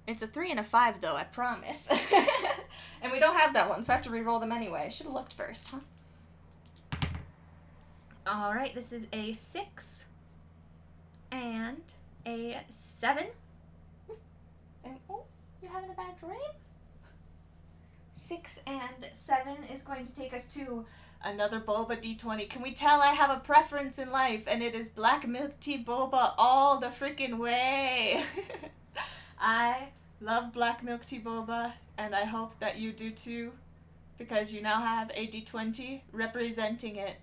It's a 3 and a 5, though, I promise. And we don't have that one, so I have to re-roll them anyway. I should have looked first, huh? All right, this is a 6 and a 7. And, oh, you're having a bad dream? 6 and 7 is going to take us to another boba D20. Can we tell I have a preference in life, and it is black milk tea boba all the freaking way. I love black milk tea boba, and I hope that you do too, because you now have a D20 representing it.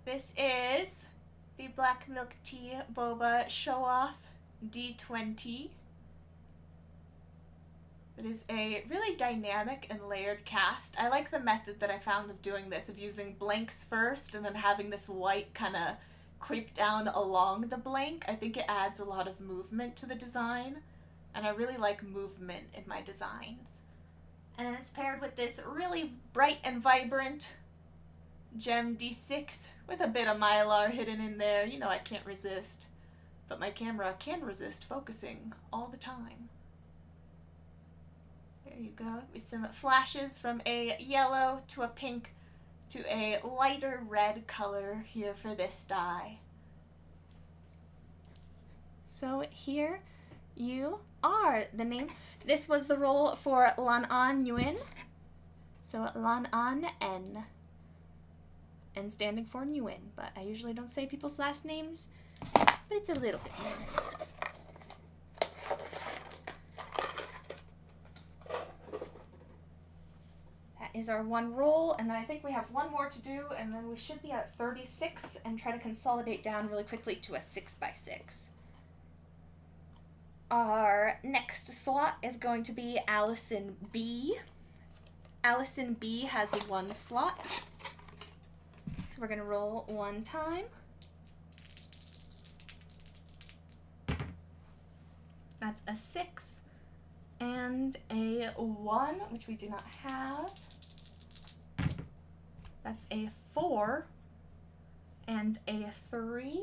This is the black milk tea boba show off D20. It is a really dynamic and layered cast. I like the method that I found of doing this, of using blanks first and then having this white kind of creep down along the blank. I think it adds a lot of movement to the design, and I really like movement in my designs. And then it's paired with this really bright and vibrant gem D6 with a bit of mylar hidden in there. You know I can't resist, but my camera can resist focusing all the time. There you go, with some flashes from a yellow to a pink to a lighter red color here for this die. So here you are. The name, this was the roll for Lan An Nguyen. So Lan An N. N standing for Nguyen, but I usually don't say people's last names, but it's a little bit more. Is our one roll, and then I think we have one more to do, and then we should be at 36 and try to consolidate down really quickly to a 6x6. Our next slot is going to be Allison B. Allison B has 1 slot. So we're going to roll 1 time. That's a 6 and a 1, which we do not have. That's a 4 and a 3,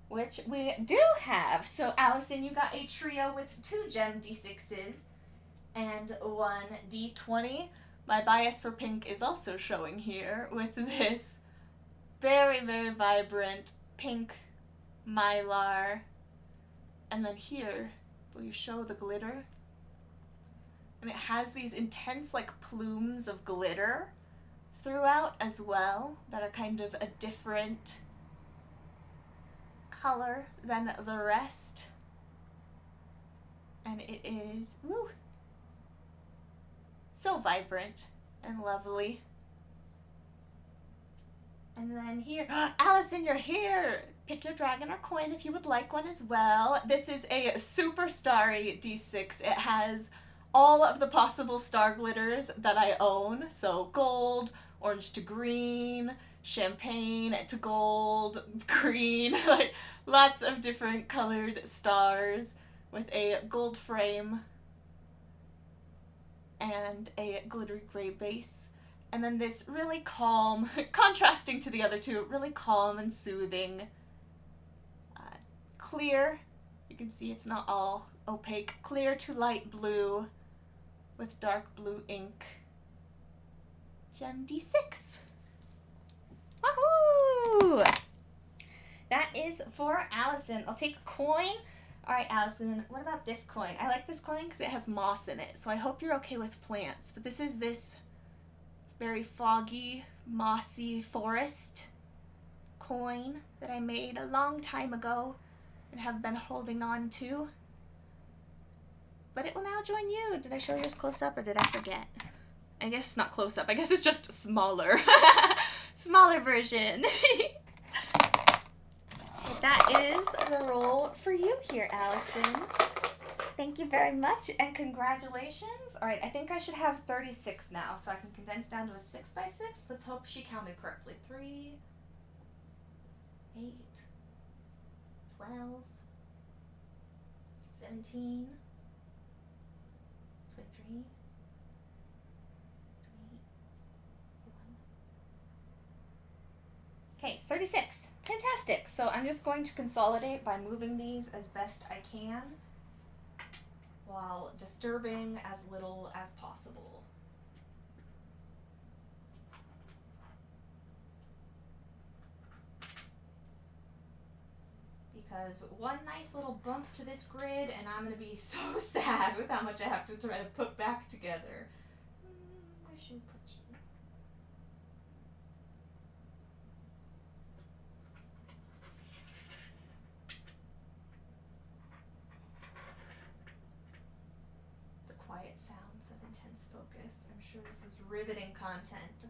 which we do have. So Allison, you got a trio with 2 gem D6s and 1 D20. My bias for pink is also showing here with this very, very vibrant pink mylar. And then here, will you show the glitter? And it has these intense like plumes of glitter throughout as well that are kind of a different color than the rest. And it is, woo, so vibrant and lovely. And then here, Allison, you're here! Pick your dragon or coin if you would like one as well. This is a super starry D6. It has all of the possible star glitters that I own. So gold, orange to green, champagne to gold, green, like lots of different colored stars with a gold frame and a glittery gray base. And then this really calm, contrasting to the other two, really calm and soothing, clear, you can see it's not all opaque, clear to light blue with dark blue ink. Gem D6. Woohoo! That is for Allison. I'll take a coin. All right, Allison, what about this coin? I like this coin because it has moss in it, so I hope you're okay with plants. But this is this very foggy, mossy forest coin that I made a long time ago and have been holding on to. But it will now join you. Did I show yours close up or did I forget? I guess it's not close up. I guess it's just smaller. Smaller version. But that is the roll for you here, Allison. Thank you very much and congratulations. All right, I think I should have 36 now so I can condense down to a 6x6. Let's hope she counted correctly. 3, 8, 12, 17, 23, Okay, 36. Fantastic. So I'm just going to consolidate by moving these as best I can while disturbing as little as possible. Because one nice little bump to this grid and I'm going to be so sad with how much I have to try to put back together. Where should we put you? The quiet sounds of intense focus. I'm sure this is riveting content.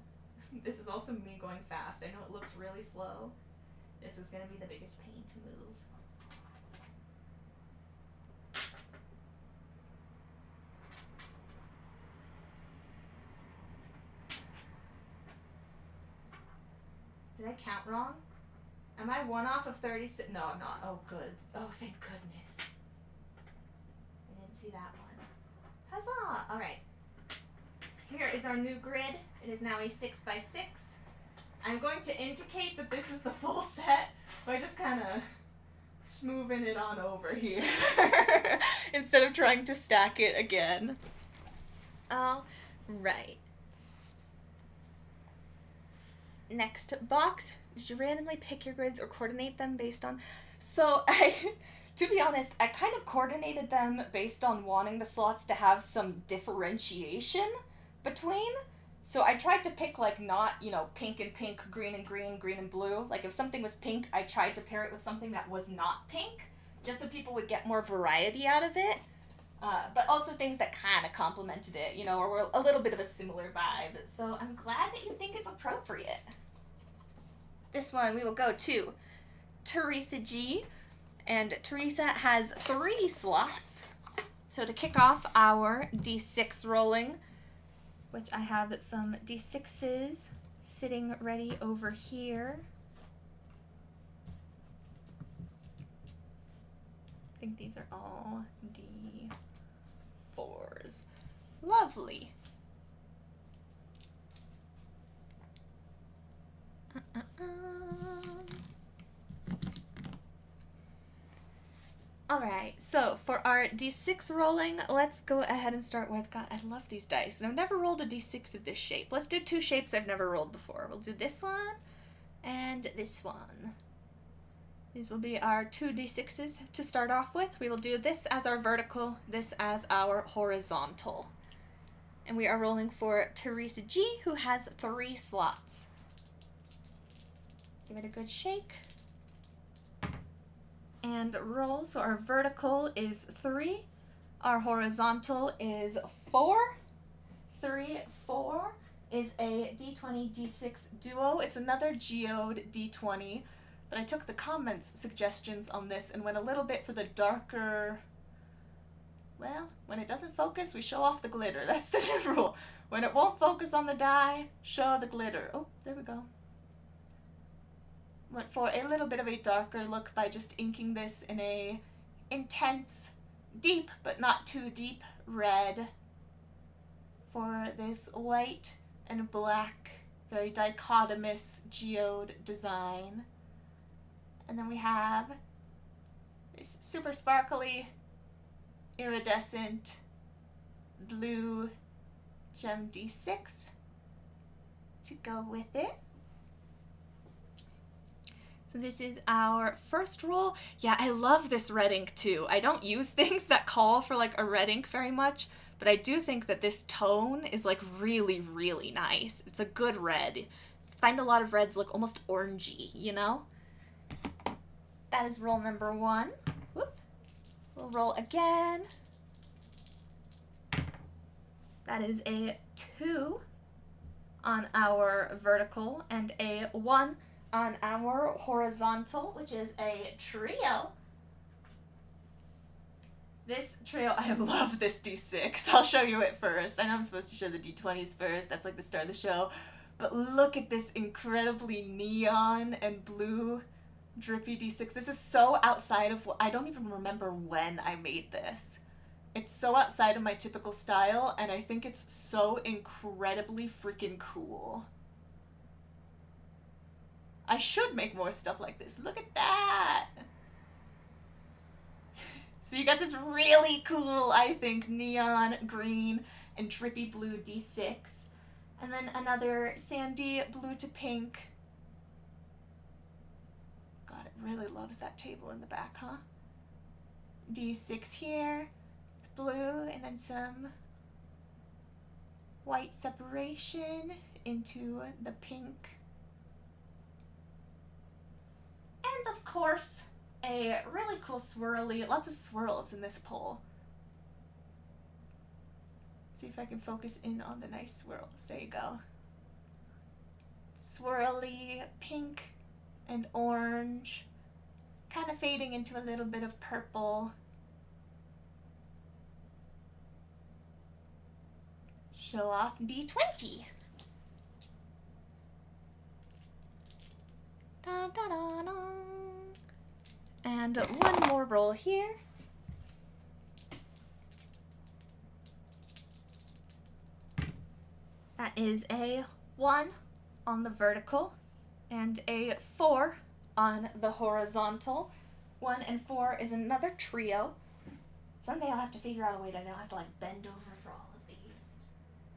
This is also me going fast. I know it looks really slow. This is going to be the biggest pain to move. Did I count wrong? Am I one off of 36? No, I'm not. Oh, good. Oh, thank goodness. I didn't see that one. Huzzah! Alright. Here is our new grid. It is now a 6x6. I'm going to indicate that this is the full set by just kind of smoothing it on over here instead of trying to stack it again. All right. Next box. Did you randomly pick your grids or coordinate them based on... So, to be honest, I kind of coordinated them based on wanting the slots to have some differentiation between. So I tried to pick, like, not, you know, pink and pink, green and green, green and blue. Like, if something was pink, I tried to pair it with something that was not pink, just so people would get more variety out of it. But also things that kind of complemented it, you know, or were a little bit of a similar vibe. So I'm glad that you think it's appropriate. This one we will go to Teresa G. And Teresa has 3 slots. So to kick off our D6 rolling, which I have some D6s sitting ready over here. I think these are all D4s. Lovely. Alright, so for our D6 rolling, let's go ahead and start with, God, I love these dice. And I've never rolled a D6 of this shape. Let's do 2 shapes I've never rolled before. We'll do this one and this one. These will be our 2 D6s to start off with. We will do this as our vertical, this as our horizontal. And we are rolling for Teresa G, who has 3 slots. Give it a good shake. And roll. So our vertical is 3. Our horizontal is 4. 3, 4 is a D20, D6 duo. It's another geode D20. But I took the comments suggestions on this and went a little bit for the darker... Well, when it doesn't focus, we show off the glitter. That's the new rule. When it won't focus on the die, show the glitter. Oh, there we go. Went for a little bit of a darker look by just inking this in a intense, deep, but not too deep red for this white and black, very dichotomous geode design. And then we have this super sparkly, iridescent, blue gem D6 to go with it. So this is our first roll. Yeah, I love this red ink too. I don't use things that call for like a red ink very much, but I do think that this tone is like really, really nice. It's a good red. I find a lot of reds look almost orangey, you know? That is roll number 1. Whoop. We'll roll again. That is a 2 on our vertical and a 1 on our horizontal, which is a trio. This trio, I love this D6. I'll show you it first. I know I'm supposed to show the D20s first. That's like the start of the show. But look at this incredibly neon and blue drippy D6. This is so outside of what... I don't even remember when I made this. It's so outside of my typical style, and I think it's so incredibly freaking cool. I should make more stuff like this. Look at that! So you got this really cool, I think, neon green and drippy blue D6. And then another sandy blue to pink. God, it really loves that table in the back, huh? D6 here, blue, and then some white separation into the pink. And of course, a really cool swirly, lots of swirls in this pole. See if I can focus in on the nice swirls. There you go. Swirly pink and orange, kind of fading into a little bit of purple. Show off D20. Da, da, da, da. And one more roll here. That is a 1 on the vertical and a 4 on the horizontal. 1 and 4 is another trio. Someday I'll have to figure out a way that I don't have to like bend over for all of these.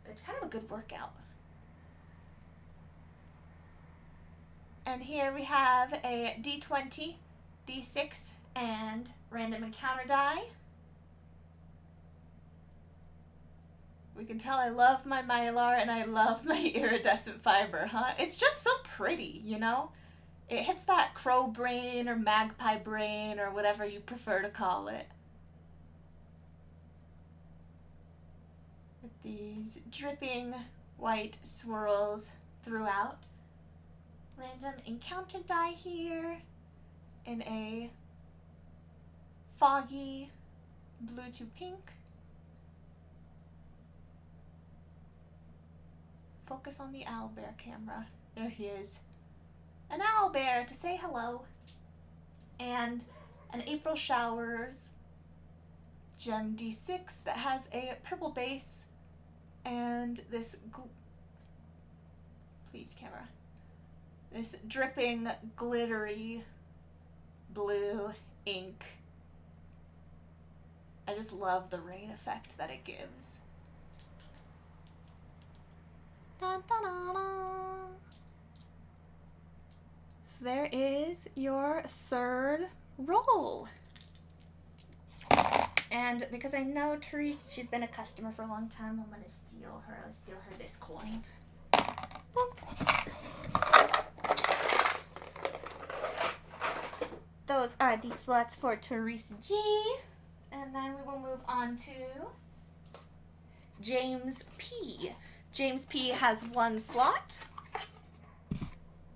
But it's kind of a good workout. And here we have a D20, D6, and random encounter die. We can tell I love my mylar and I love my iridescent fiber, huh? It's just so pretty, you know? It hits that crow brain or magpie brain or whatever you prefer to call it. With these dripping white swirls throughout. Random encounter die here in a foggy blue to pink. Focus on the owlbear camera. There he is. An owlbear to say hello. And an April Showers gem D6 that has a purple base and this please camera. This dripping, glittery blue ink. I just love the rain effect that it gives. Da, da, da, da. So there is your third roll. And because I know Therese, she's been a customer for a long time, I'm going to steal her. I'll steal her this coin. Those are the slots for Therese G. And then we will move on to James P. James P has 1 slot.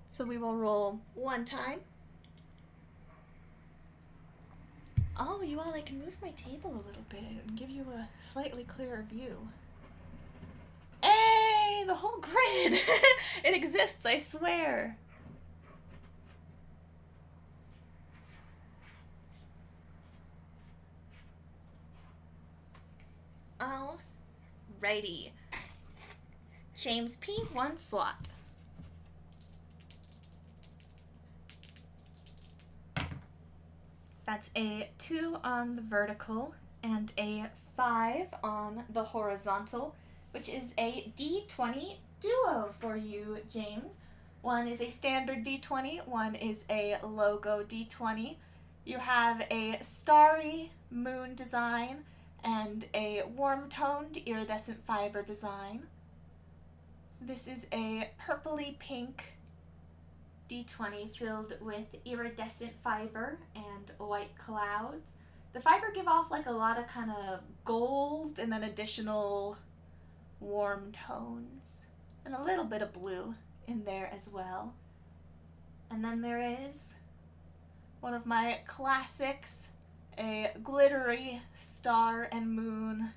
So we will roll 1 time. Oh, you all, I can move my table a little bit and give you a slightly clearer view. Hey, the whole grid! It exists, I swear. Alrighty. James P, 1 slot. That's a 2 on the vertical and a 5 on the horizontal, which is a D20 duo for you, James. 1 is a standard D20, 1 is a logo D20. You have a starry moon design and a warm-toned iridescent fiber design. So this is a purpley pink D20 filled with iridescent fiber and white clouds. The fiber give off like a lot of kind of gold and then additional warm tones and a little bit of blue in there as well. And then there is one of my classics, a glittery star and moon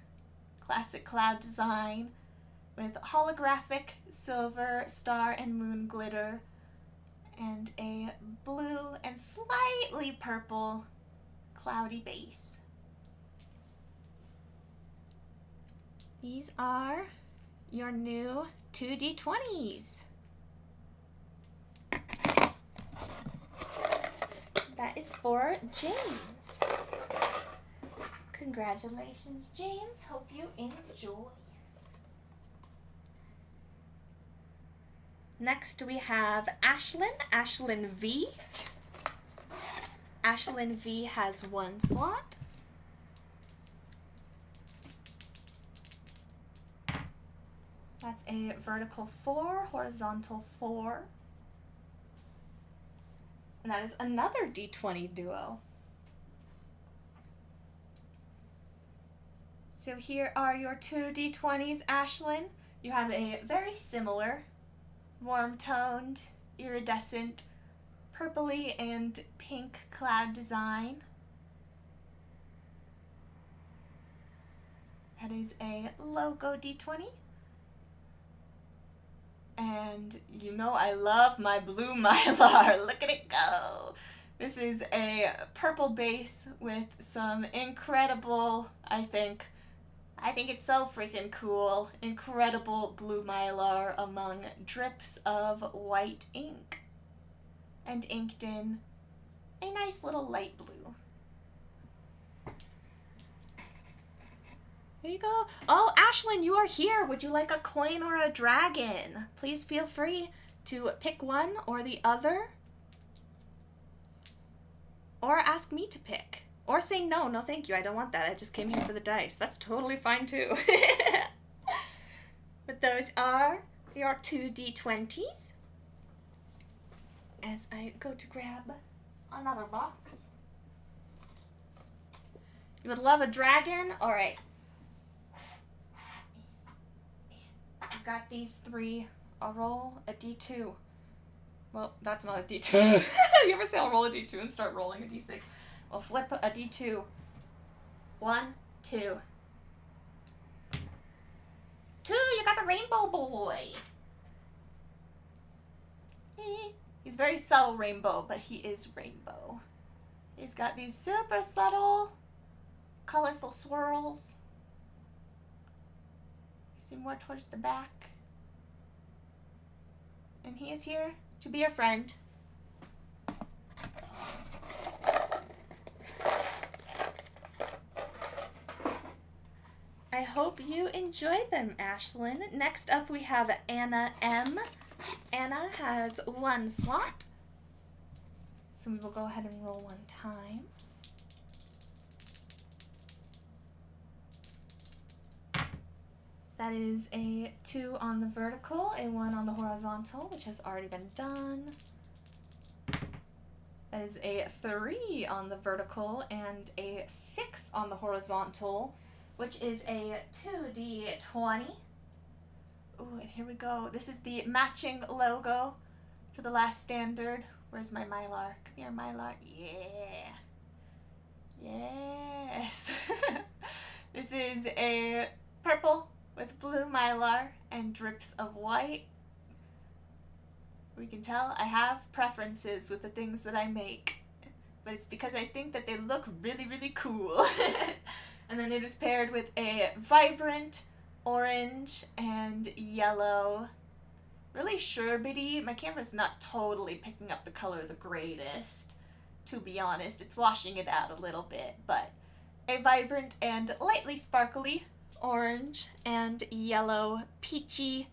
classic cloud design with holographic silver star and moon glitter and a blue and slightly purple cloudy base. These are your new 2D20s. for James. Congratulations, James. Hope you enjoy. Next we have Ashlyn. Ashlyn V. Ashlyn V has 1 slot. That's a vertical 4, horizontal 4. And that is another D20 duo. So here are your 2 D20s, Ashlyn. You have a very similar warm-toned, iridescent, purpley and pink cloud design. That is a logo D20. And you know I love my blue Mylar. Look at it go. This is a purple base with some incredible, I think it's so freaking cool, incredible blue Mylar among drips of white ink. And inked in a nice little light blue. There you go. Oh, Ashlyn, you are here. Would you like a coin or a dragon? Please feel free to pick one or the other. Or ask me to pick. Or say no thank you, I don't want that. I just came here for the dice. That's totally fine too. But those are your 2 D20s. As I go to grab another box. You would love a dragon? Alright. I've got these 3. I'll roll a D2. Well, that's not a D2. You ever say I'll roll a D2 and start rolling a D6? I'll flip a D2. 1, 2. 2, you got the rainbow boy. He's very subtle rainbow, but he is rainbow. He's got these super subtle, colorful swirls. See more towards the back. And he is here to be your friend. I hope you enjoyed them, Ashlyn. Next up we have Anna M. Anna has 1 slot. So we will go ahead and roll 1 time. That is a 2 on the vertical, a 1 on the horizontal, which has already been done. That is a 3 on the vertical and a 6 on the horizontal, which is a 2D20. Ooh, and here we go. This is the matching logo for the last standard. Where's my Mylar? Come here, Mylar. Yeah. Yes. This is a purple with blue Mylar and drips of white. We can tell I have preferences with the things that I make, but it's because I think that they look really, really cool. And then it is paired with a vibrant orange and yellow, really sherbety. My camera's not totally picking up the color the greatest, to be honest. It's washing it out a little bit, but a vibrant and lightly sparkly orange and yellow peachy,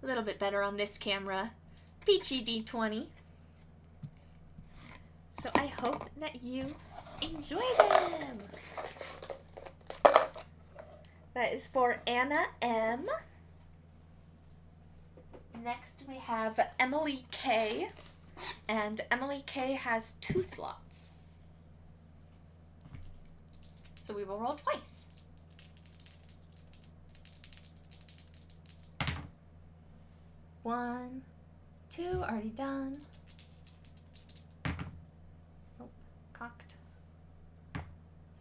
a little bit better on this camera, peachy D20. So I hope that you enjoy them. That is for Anna M. Next we have Emily K. And Emily K has 2 slots. So we will roll twice. 1, 2, already done. Oh, cocked.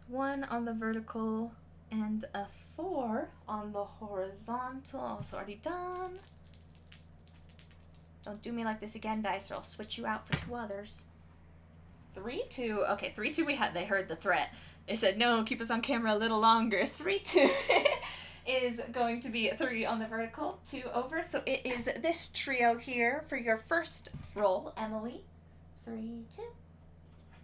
1 on the vertical and a 4 on the horizontal, also already done. Don't do me like this again, dice, or I'll switch you out for 2 others. 3, 2, okay, 3, 2 we had, they heard the threat. They said, no, keep us on camera a little longer. 3, 2 is going to be 3 on the vertical, 2 over, so it is this trio here for your first roll, Emily. 3, 2.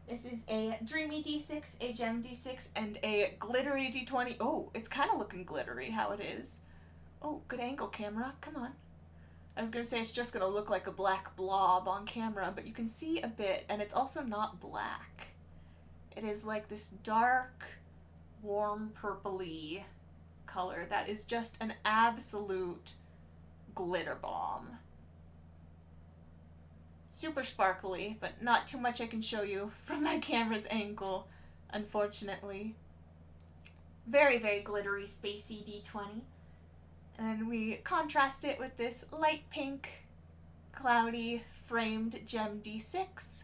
This is a Dreamy D6, a Gem D6, and a Glittery D20. Oh, it's kind of looking glittery how it is. Oh, good angle, camera. Come on. I was going to say it's just going to look like a black blob on camera, but you can see a bit, and it's also not black. It is like this dark, warm purpley color that is just an absolute glitter bomb. Super sparkly, but not too much I can show you from my camera's angle, unfortunately. Very, very glittery, spacey D20. And then we contrast it with this light pink, cloudy, framed Gem D6.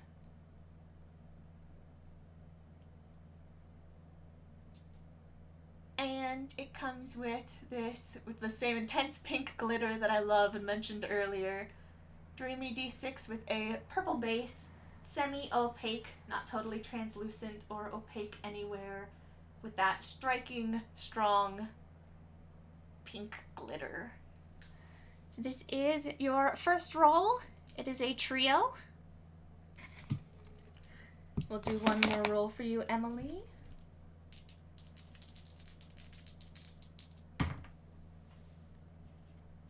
And it comes with the same intense pink glitter that I love and mentioned earlier. Dreamy D6 with a purple base, semi-opaque, not totally translucent or opaque anywhere, with that striking, strong pink glitter. So this is your first roll. It is a trio. We'll do one more roll for you, Emily.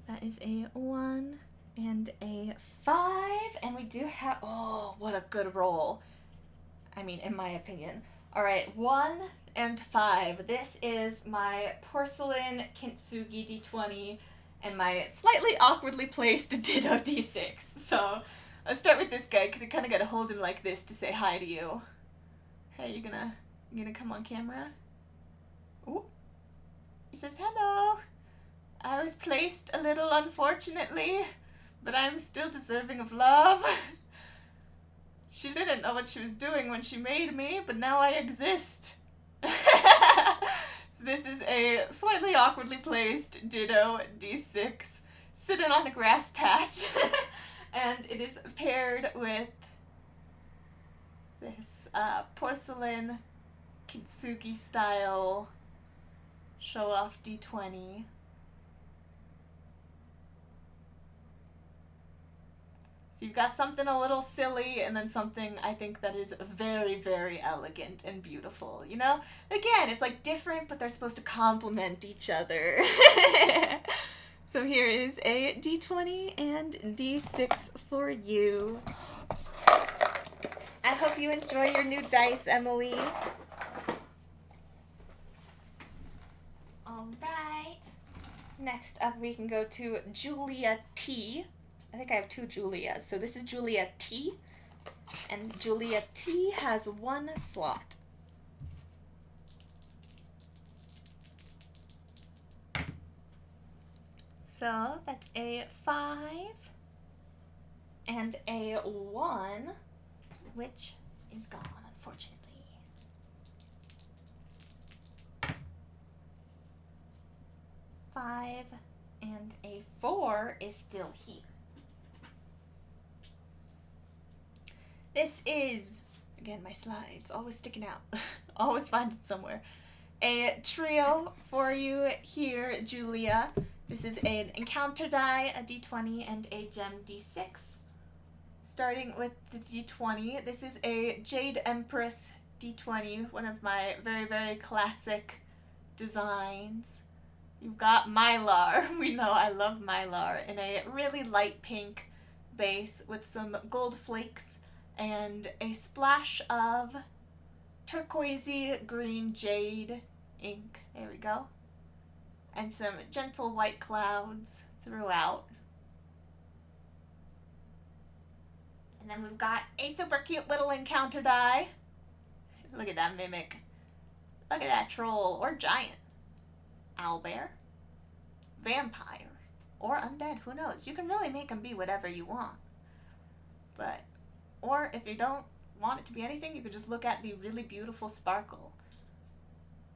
That is a 1 and a 5, and we do have, oh, what a good roll. I mean, in my opinion. All right, 1 and 5. This is my porcelain kintsugi D20 and my slightly awkwardly placed Ditto D6. So I'll start with this guy because you kind of got to hold him like this to say hi to you. Hey, you gonna come on camera? Ooh. He says hello. I was placed a little unfortunately, but I'm still deserving of love. She didn't know what she was doing when she made me, but now I exist. So this is a slightly awkwardly placed Ditto D6 sitting on a grass patch. And it is paired with this porcelain kintsugi style show-off D20. So you've got something a little silly and then something I think that is very, very elegant and beautiful, you know? Again, it's like different, but they're supposed to complement each other. So here is a D20 and D6 for you. I hope you enjoy your new dice, Emily. All right. Next up, we can go to Julia T. I think I have 2 Julias. So this is Julia T. And Julia T has 1 slot. So that's a 5 and a 1, which is gone, unfortunately. 5 and a 4 is still here. This is, again, my slides, always sticking out. Always find it somewhere. A trio for you here, Julia. This is an encounter die, a D20, and a gem D6. Starting with the D20, this is a Jade Empress D20, one of my very, very classic designs. You've got Mylar. We know I love Mylar in a really light pink base with some gold flakes and a splash of turquoisey green jade ink. There we go. And some gentle white clouds throughout. And then we've got a super cute little encounter die. Look at that mimic. Look at that troll or giant. Owlbear. Vampire. Or undead, who knows? You can really make them be whatever you want. But, or if you don't want it to be anything, you could just look at the really beautiful sparkle.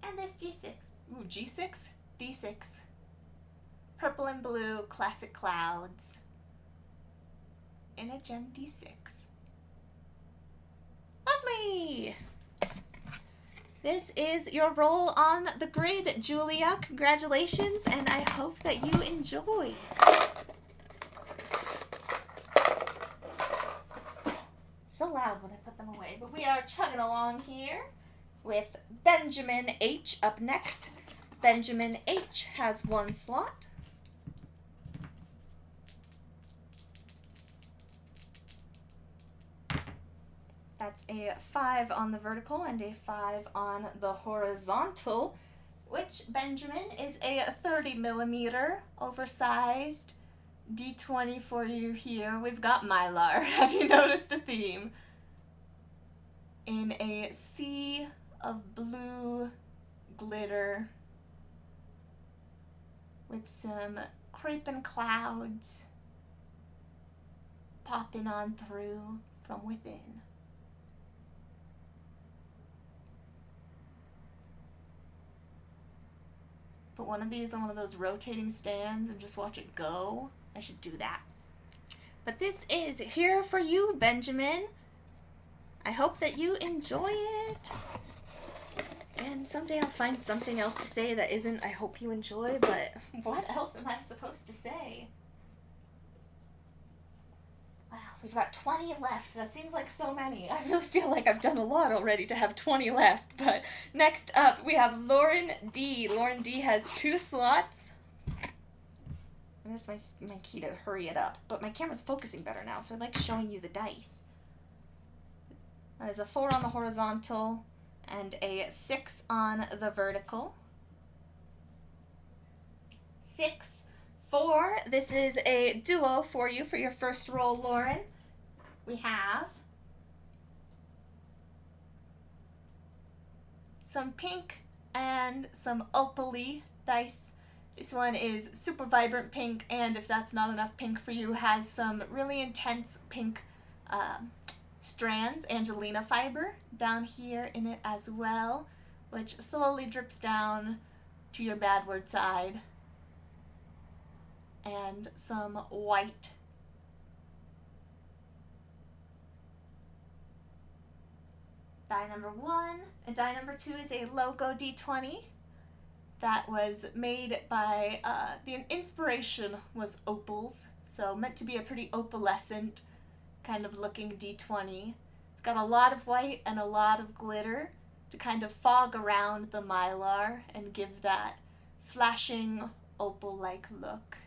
And this G6. Ooh, G6? D6. Purple and blue classic clouds. In a gem D6. Lovely! This is your roll on the grid, Julia. Congratulations, and I hope that you enjoy. So loud when I put them away. But we are chugging along here with Benjamin H up next. Benjamin H has 1 slot. That's a 5 on the vertical and a 5 on the horizontal, which Benjamin is a 30 millimeter oversized D20 for you here. We've got Mylar. Have you noticed a theme? In a sea of blue glitter with some creeping clouds popping on through from within. Put one of these on one of those rotating stands and just watch it go. I should do that. But this is here for you, Benjamin. I hope that you enjoy it. And someday I'll find something else to say that isn't I hope you enjoy, but what else am I supposed to say? Wow, we've got 20 left. That seems like so many. I really feel like I've done a lot already to have 20 left. But next up, we have Lauren D. Lauren D has 2 slots. I guess my key to hurry it up. But my camera's focusing better now, so I like showing you the dice. That is a 4 on the horizontal and a 6 on the vertical. 6, 4. This is a duo for you for your first roll, Lauren. We have some pink and some opal-y dice. This one is super vibrant pink, and if that's not enough pink for you, has some really intense pink strands, Angelina fiber, down here in it as well, which slowly drips down to your bad word side. And some white. Die number 1. And die number 2 is a logo D20 that was made by, the inspiration was opals, so meant to be a pretty opalescent kind of looking D20. It's got a lot of white and a lot of glitter to kind of fog around the mylar and give that flashing opal-like look.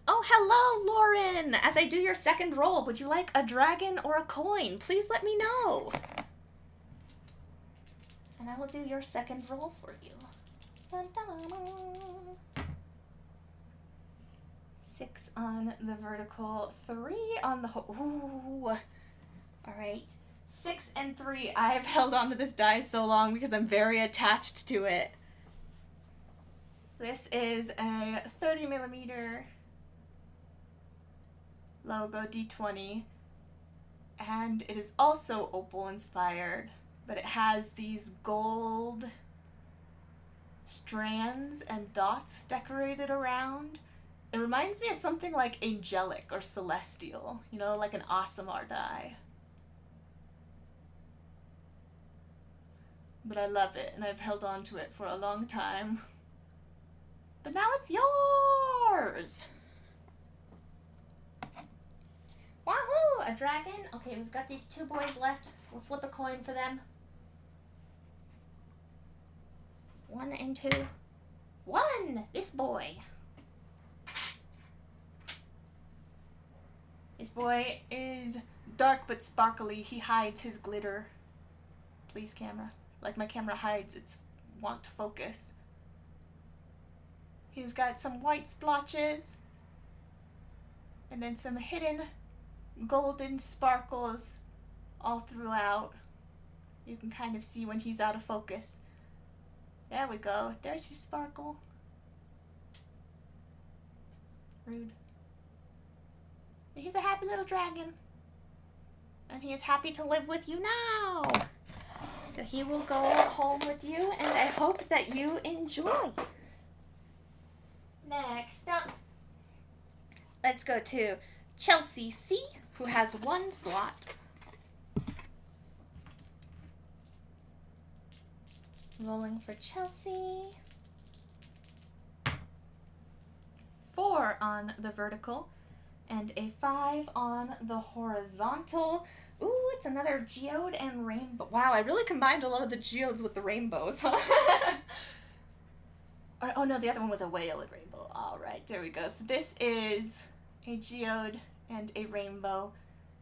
Oh, hello, Lauren! As I do your second roll, would you like a dragon or a coin? Please let me know. And I will do your second roll for you. Dun, dun, dun. 6 on the vertical, 3 on the ooh. All right. 6 and 3. I've held on to this die so long because I'm very attached to it. This is a 30 millimeter logo D20, and it is also opal inspired, but it has these gold strands and dots decorated around. It reminds me of something like angelic or celestial, you know, like an Aasimar die. But I love it, and I've held on to it for a long time. But now it's yours! Wahoo! A dragon? Okay, we've got these 2 boys left. We'll flip a coin for them. 1 and 2. 1! This boy. This boy is dark but sparkly. He hides his glitter. Please, camera. Like my camera hides its want to focus. He's got some white splotches. And then some hidden golden sparkles all throughout. You can kind of see when he's out of focus. There we go. There's your sparkle. Rude. But he's a happy little dragon. And he is happy to live with you now. So he will go home with you, and I hope that you enjoy. Next up, let's go to Chelsea C, who has 1 slot. Rolling for Chelsea. 4 on the vertical, and a 5 on the horizontal. Ooh, it's another geode and rainbow. Wow, I really combined a lot of the geodes with the rainbows, huh? Oh no, the other one was a whale and rainbow. All right, there we go. So this is a geode and a rainbow.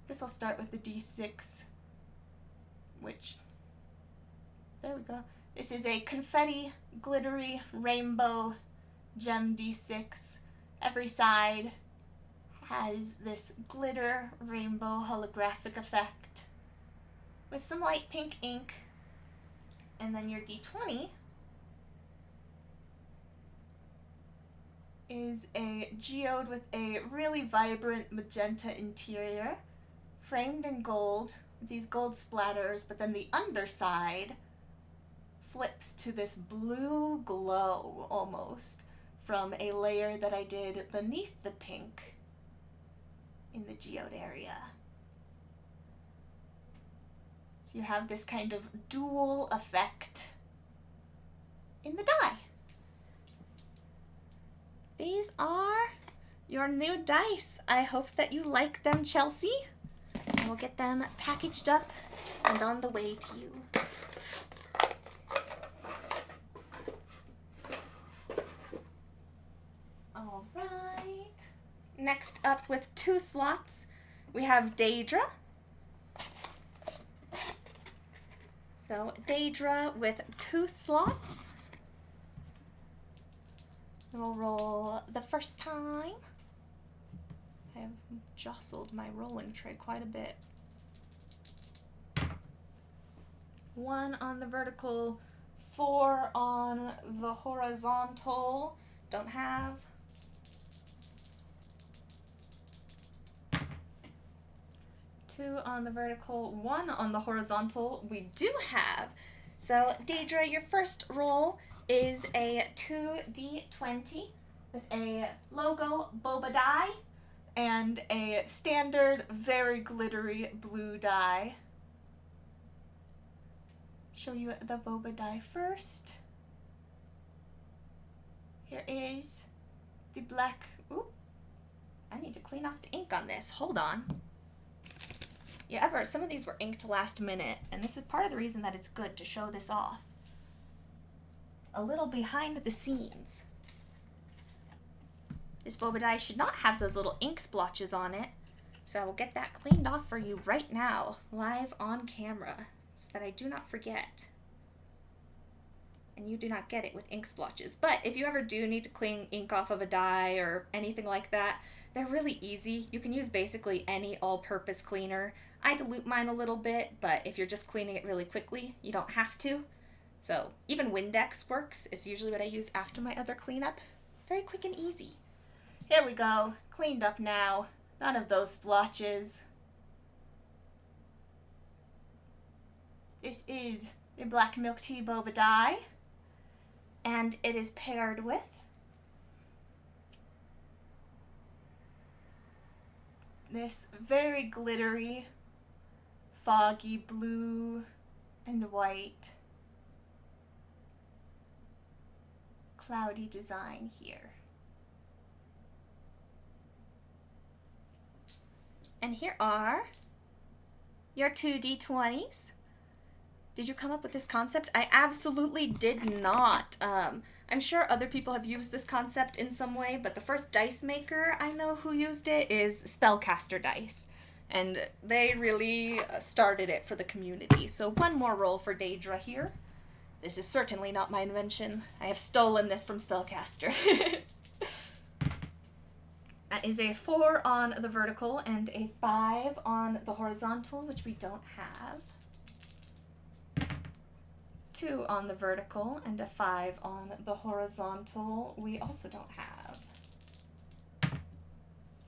Guess I'll start with the D6, which, there we go. This is a confetti, glittery, rainbow gem D6. Every side has this glitter rainbow holographic effect with some light pink ink. And then your D20 is a geode with a really vibrant magenta interior, framed in gold with these gold splatters, but then the underside flips to this blue glow almost from a layer that I did beneath the pink in the geode area. So you have this kind of dual effect in the die. These are your new dice. I hope that you like them, Chelsea. I will get them packaged up and on the way to you. All right. Next up with 2 slots, we have Daedra. So Daedra with 2 slots. We'll roll the first time. I have jostled my rolling tray quite a bit. 1 on the vertical, 4 on the horizontal. Don't have. 2 on the vertical, 1 on the horizontal. We do have. So Daedra, your first roll is a 2d20 with a logo boba die and a standard very glittery blue die. Show you the boba die first. Here is the black. Ooh, I need to clean off the ink on this. Hold on. Yeah, some of these were inked last minute, and this is part of the reason that it's good to show this off. A little behind the scenes. This boba die should not have those little ink splotches on it, so I will get that cleaned off for you right now, live on camera, so that I do not forget. And you do not get it with ink splotches. But if you ever do need to clean ink off of a die or anything like that, they're really easy. You can use basically any all-purpose cleaner. I dilute mine a little bit, but if you're just cleaning it really quickly, you don't have to. So even Windex works. It's usually what I use after my other cleanup. Very quick and easy. Here we go. Cleaned up now. None of those splotches. This is the black milk tea boba die, and it is paired with this very glittery, foggy blue and white cloudy design here. And here are your 2d20s. Did you come up with this concept? I absolutely did not. I'm sure other people have used this concept in some way, but the first dice maker I know who used it is Spellcaster Dice. And they really started it for the community. So 1 more roll for Daedra here. This is certainly not my invention. I have stolen this from Spellcaster. That is a 4 on the vertical and a 5 on the horizontal, which we don't have. 2 on the vertical and a 5 on the horizontal, we also don't have.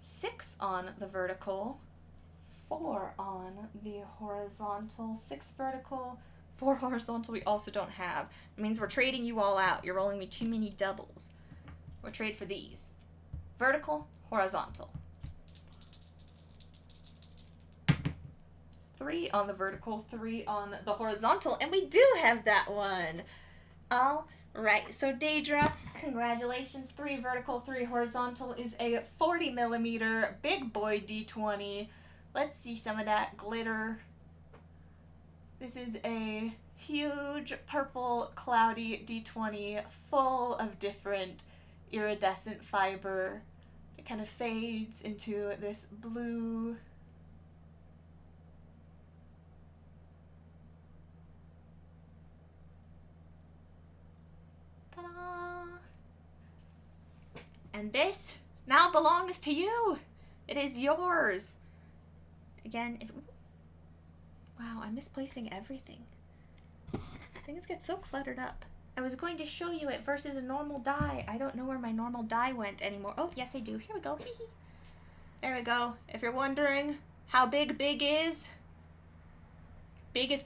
6 on the vertical, 4 on the horizontal, 6 vertical, 4 horizontal, we also don't have. It means we're trading you all out. You're rolling me too many doubles. We'll trade for these. Vertical, horizontal. 3 on the vertical, 3 on the horizontal, and we do have that one. All right, so Daedra, Congratulations, 3 vertical, 3 horizontal is a 40 millimeter big boy D20. Let's see some of that glitter. This is a huge purple cloudy D20 full of different iridescent fiber. It kind of fades into this blue. Ta-da! And this now belongs to you. It is yours. Again, wow, I'm misplacing everything. Things get so cluttered up. I was going to show you it versus a normal die. I don't know where my normal die went anymore. Oh, yes I do. Here we go. There we go. If you're wondering how big is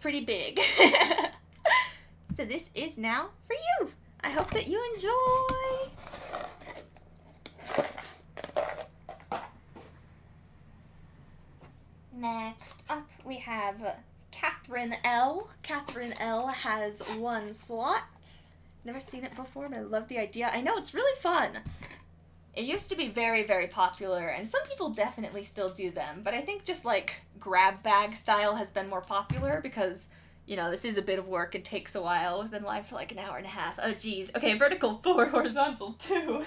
pretty big. So this is now for you. I hope that you enjoy. Next up we have Catherine L. Catherine L has 1 slot. Never seen it before, but I love the idea. I know, it's really fun. It used to be very, very popular, and some people definitely still do them, but I think just like grab bag style has been more popular because, you know, this is a bit of work. It takes a while. We've been live for like an hour and a half. Oh, geez. Okay, vertical 4, horizontal 2.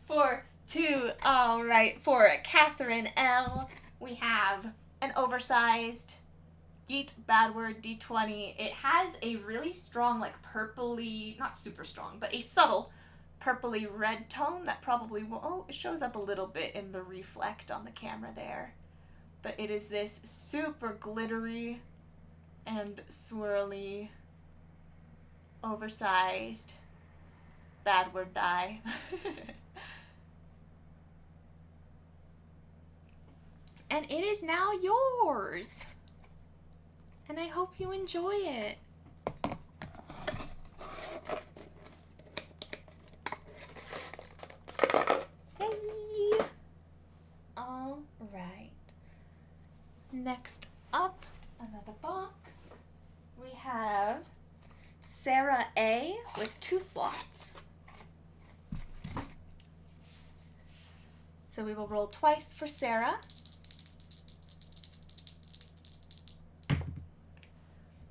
4, 2. All right, for Catherine L, we have an oversized Yeet Bad Word D20. It has a really strong, like purpley, not super strong, but a subtle purpley red tone that probably will, oh, it shows up a little bit in the reflect on the camera there. But it is this super glittery and swirly, oversized Bad Word die. And it is now yours. And I hope you enjoy it. Hey! All right. Next up, another box. We have Sarah A with 2 slots. So we will roll twice for Sarah.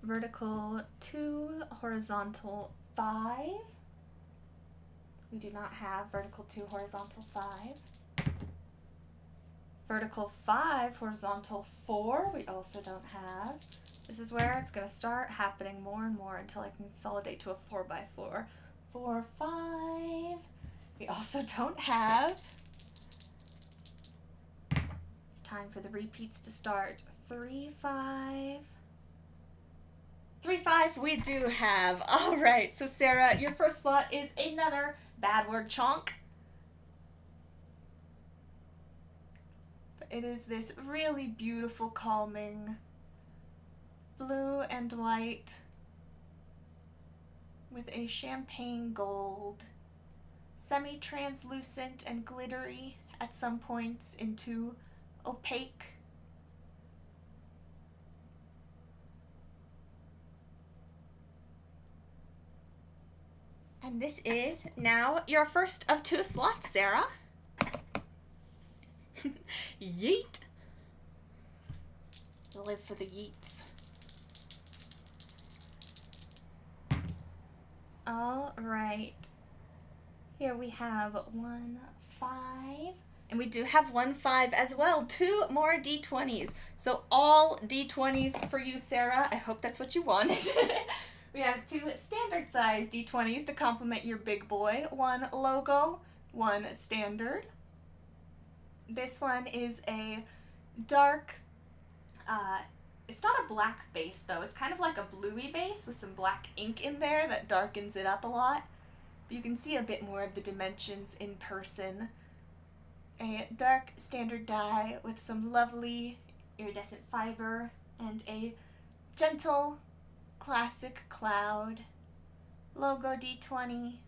Vertical 2, horizontal 5. We do not have vertical 2, horizontal 5. Vertical 5, horizontal 4, we also don't have. This is where it's going to start happening more and more until I can consolidate to a 4x4. 4, 5. We also don't have. It's time for the repeats to start. 3, 5. 3, 5, we do have. All right, so Sarah, your first slot is another Bad Word chonk. But it is this really beautiful, calming blue and white with a champagne gold, semi-translucent and glittery at some points into opaque. And this is now your first of 2 slots, Sarah. Yeet. Live for the yeets. All right. Here we have 1, 5. And we do have 1, 5 as well. 2 more D20s. So all D20s for you, Sarah. I hope that's what you wanted. We have 2 standard size D20s to complement your big boy. 1 logo, 1 standard. This one is a dark, it's not a black base though. It's kind of like a bluey base with some black ink in there that darkens it up a lot. But you can see a bit more of the dimensions in person. A dark standard die with some lovely iridescent fiber and a gentle classic cloud, logo D20,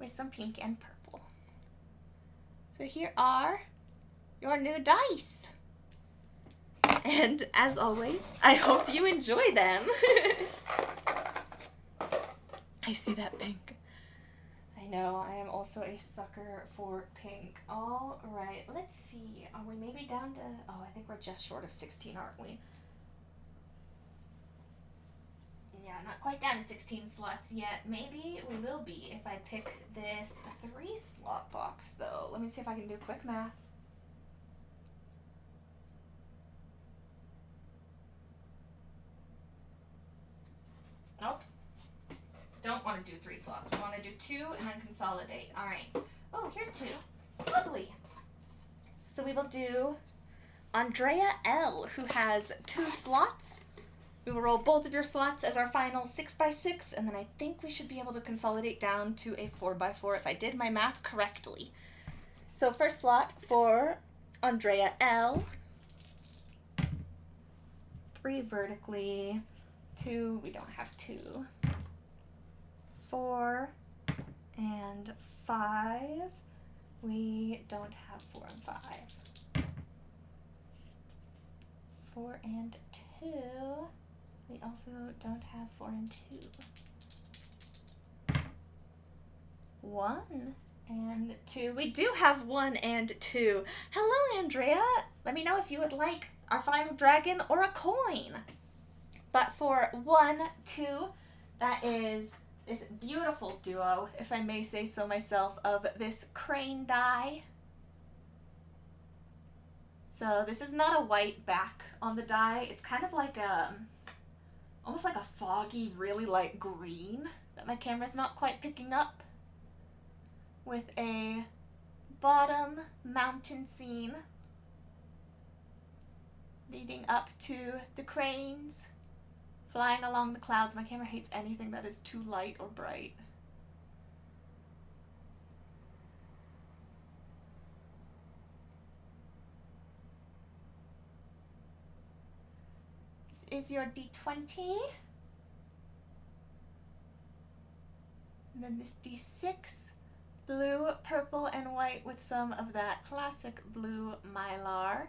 with some pink and purple. So here are your new dice. And as always, I hope you enjoy them. I see that pink. I know, I am also a sucker for pink. All right, let's see. Are we maybe down to... Oh, I think we're just short of 16, aren't we? Yeah, not quite down to 16 slots yet. Maybe we will be if I pick this 3-slot box, though. Let me see if I can do quick math. Nope. Don't want to do 3 slots. We want to do 2 and then consolidate. All right. Oh, here's 2. Lovely. So we will do Andrea L., who has 2 slots. We will roll both of your slots as our final 6x6, and then I think we should be able to consolidate down to a 4x4 if I did my math correctly. So first slot for Andrea L. 3 vertically. 2, we don't have 2. 4 and 5. We don't have 4 and 5. 4 and 2. We also don't have 4 and 2. 1 and 2. We do have 1 and 2. Hello, Andrea. Let me know if you would like our final dragon or a coin. But for 1, 2, that is this beautiful duo, if I may say so myself, of this crane die. So this is not a white back on the die. It's kind of like almost like a foggy, really light green that my camera's not quite picking up, with a bottom mountain scene leading up to the cranes flying along the clouds. My camera hates anything that is too light or bright. This is your D20. And then this D6, blue, purple, and white with some of that classic blue mylar.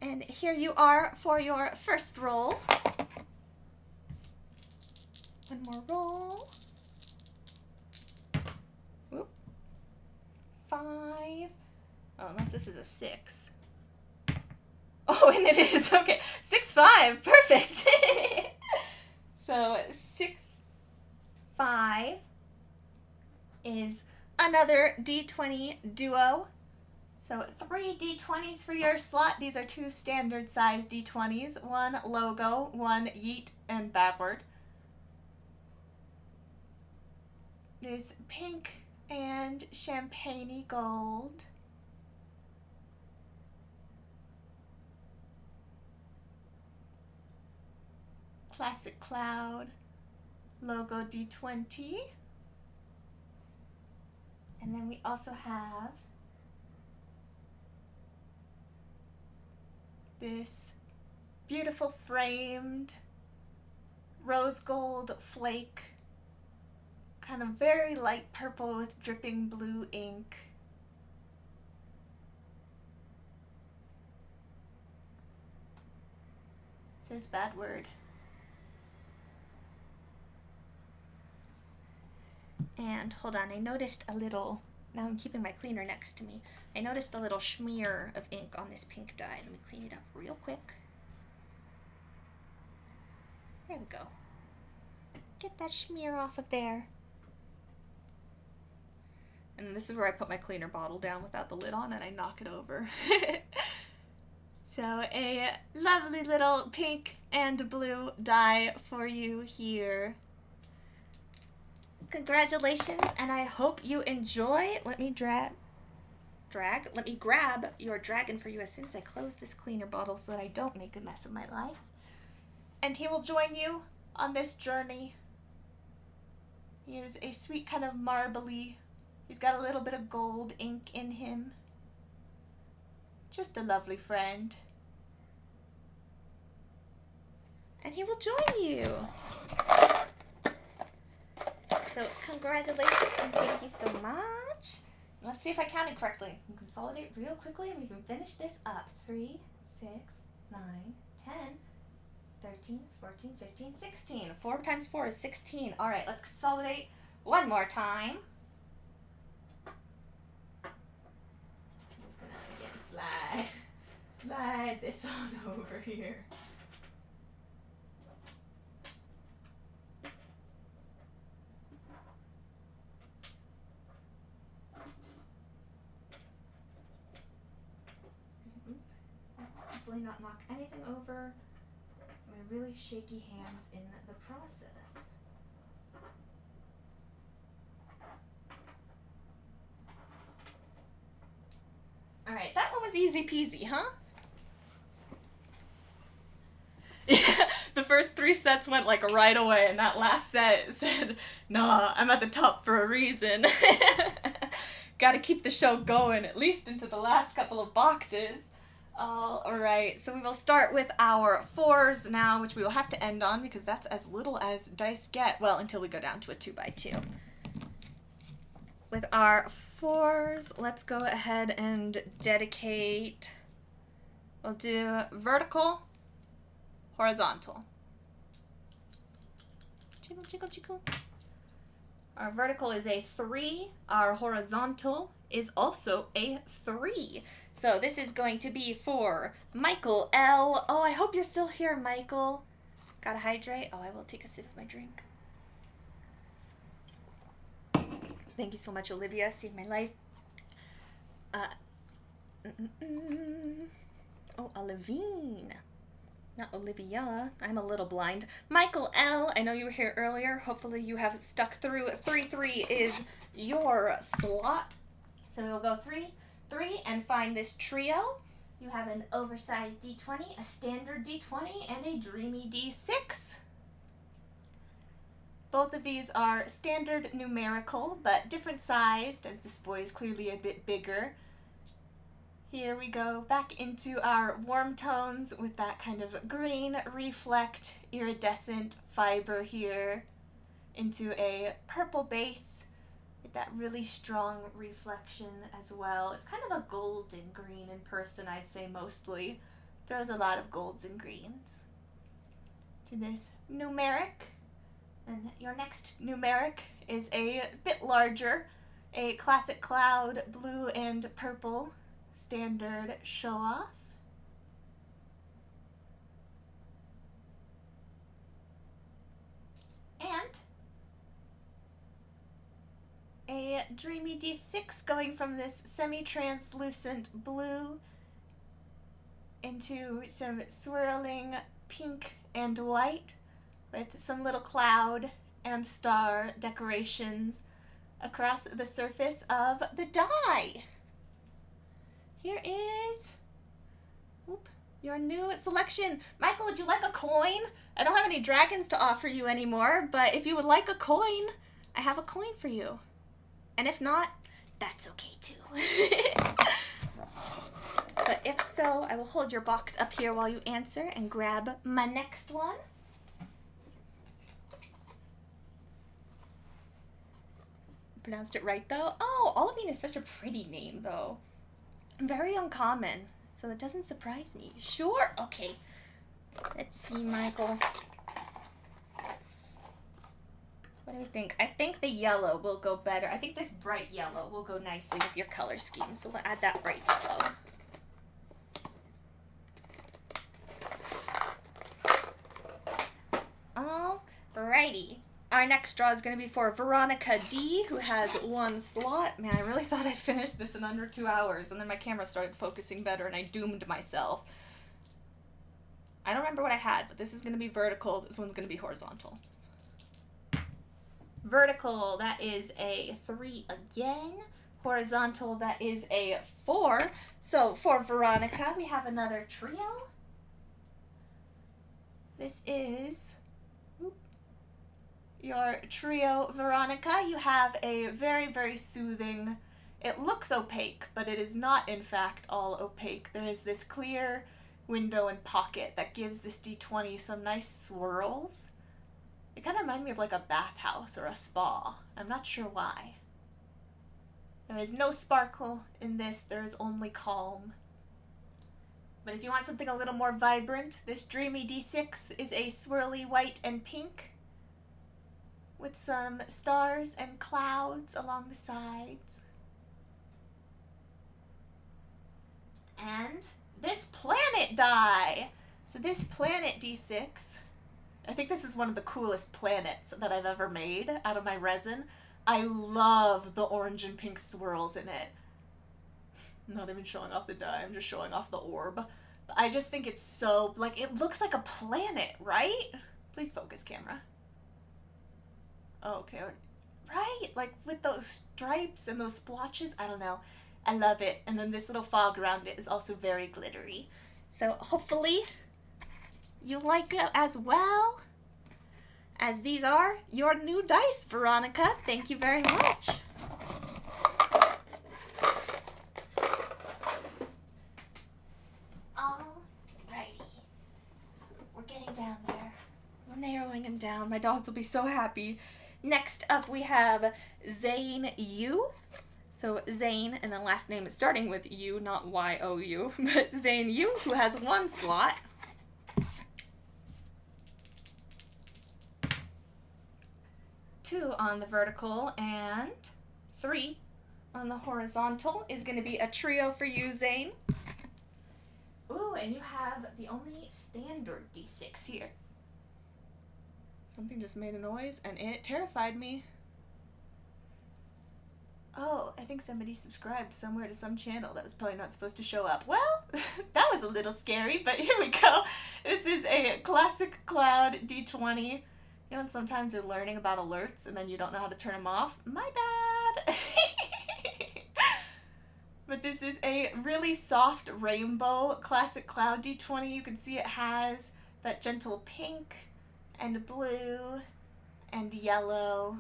And here you are for your first roll. One more roll. Oop. 5. Oh, unless this is a 6. Oh, and it is. Okay. 6, 5. Perfect. So 6, 5 is another D20 duo. So 3 D20s for your slot. These are 2 standard size D20s. 1 logo, 1 yeet and backward. This pink and champagne-y gold. Classic cloud, logo D20. And then we also have this beautiful framed rose gold flake, kind of very light purple with dripping blue ink. Says bad word. And hold on, I noticed a little, now I'm keeping my cleaner next to me, I noticed a little smear of ink on this pink dye. Let me clean it up real quick. There we go. Get that smear off of there. And this is where I put my cleaner bottle down without the lid on and I knock it over. So a lovely little pink and blue dye for you here. Congratulations, and I hope you enjoy. Let me let me grab your dragon for you as soon as I close this cleaner bottle so that I don't make a mess of my life. And he will join you on this journey. He is a sweet kind of marbly. He's got a little bit of gold ink in him. Just a lovely friend. and he will join you. So congratulations and thank you so much. Let's see if I counted correctly. We can consolidate real quickly and we can finish this up. 3, 6, 9, 10, 13, 14, 15, 16. 4 times 4 is 16. All right, let's consolidate one more time. I'm just gonna again slide this on over here. Hopefully not knock anything over. My really shaky hands in the process. All right, that one was easy peasy, huh? Yeah, the first 3 sets went like right away, and that last set said, nah, I'm at the top for a reason. Gotta keep the show going, at least into the last couple of boxes. Alright, so we will start with our 4s now, which we will have to end on because that's as little as dice get. Well, until we go down to a 2x2. With our 4s, let's go ahead and dedicate. We'll do vertical, horizontal. Jiggle, jiggle, jiggle. Our vertical is a 3. Our horizontal is also a 3. So this is going to be for Michael L. Oh, I hope you're still here, Michael. Gotta hydrate. Oh, I will take a sip of my drink. Thank you so much, Olivia. Saved my life. Oh, Olivine. Not Olivia. I'm a little blind. Michael L. I know you were here earlier. Hopefully you have stuck through. 3-3 is your slot. So we will go 3, 3, and find this trio. You have an oversized D20, a standard D20, and a dreamy D6. Both of these are standard numerical, but different sized, as this boy is clearly a bit bigger. Here we go back into our warm tones with that kind of green reflect iridescent fiber here into a purple base with that really strong reflection as well. It's kind of a golden green in person, I'd say mostly. Throws a lot of golds and greens. To this numeric, and your next numeric is a bit larger, a classic cloud blue and purple. Standard show off. And a dreamy D6 going from this semi-translucent blue into some swirling pink and white with some little cloud and star decorations across the surface of the die. Here is your new selection. Michael, would you like a coin? I don't have any dragons to offer you anymore, but if you would like a coin, I have a coin for you. And if not, that's okay too. But if so, I will hold your box up here while you answer and grab my next one. Pronounced it right though? Oh, Olivine is such a pretty name though. Very uncommon, so that doesn't surprise me. Sure, okay. Let's see, Michael. What do we think? I think the yellow will go better. I think this bright yellow will go nicely with your color scheme, so we'll add that bright yellow. Alrighty. Our next draw is going to be for Veronica D, who has 1 slot. Man, I really thought I'd finish this in under 2 hours, and then my camera started focusing better, and I doomed myself. I don't remember what I had, but this is going to be vertical. This one's going to be horizontal. Vertical, that is a 3 again. Horizontal, that is a 4. So for Veronica, we have another trio. This is your trio, Veronica. You have a very, very soothing, it looks opaque, but it is not in fact all opaque. There is this clear window and pocket that gives this D20 some nice swirls. It kind of reminds me of like a bathhouse or a spa. I'm not sure why. There is no sparkle in this, there is only calm. But if you want something a little more vibrant, this dreamy D6 is a swirly white and pink with some stars and clouds along the sides. And this planet die. So this planet D6, I think this is one of the coolest planets that I've ever made out of my resin. I love the orange and pink swirls in it. Not even showing off the die, I'm just showing off the orb. But I just think it's so, like, it looks like a planet, right? Please focus, camera. Oh, okay. Right? Like, with those stripes and those splotches, I don't know. I love it. And then this little fog around it is also very glittery. So hopefully you like it as well, as these are your new dice, Veronica. Thank you very much. Alrighty. We're getting down there. We're narrowing them down. My dogs will be so happy. Next up we have Zane U. So Zane, and the last name is starting with U, not Y-O-U, but Zane U, who has 1 slot. Two on the vertical and 3 on the horizontal is going to be a trio for you, Zane. Ooh, and you have the only standard D6 here. Something just made a noise, and it terrified me. Oh, I think somebody subscribed somewhere to some channel that was probably not supposed to show up. Well, that was a little scary, but here we go. This is a classic cloud D20. You know, and sometimes you're learning about alerts and then you don't know how to turn them off? My bad. But this is a really soft rainbow classic cloud D20. You can see it has that gentle pink and blue and yellow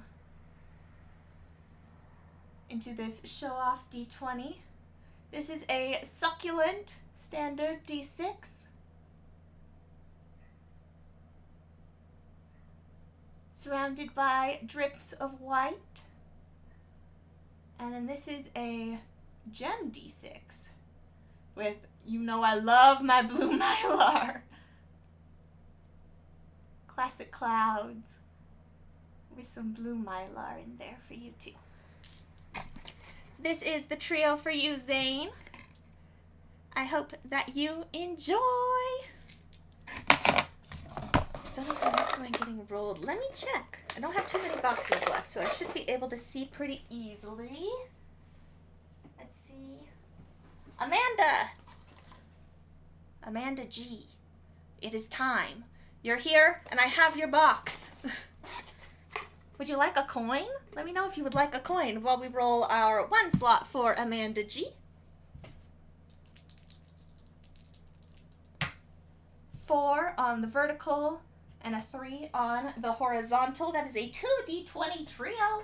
into this show-off D20. This is a succulent standard D6. Surrounded by drips of white. And then this is a gem D6 with, you know I love my blue mylar. Classic clouds with some blue mylar in there for you too. This is the trio for you, Zane. I hope that you enjoy. Don't know if I'm whistling getting rolled. Let me check. I don't have too many boxes left, so I should be able to see pretty easily. Let's see. Amanda! Amanda G. It is time. You're here, and I have your box. Would you like a coin? Let me know if you would like a coin while we roll our 1 slot for Amanda G. 4 on the vertical and a 3 on the horizontal. That is a 2D20 trio.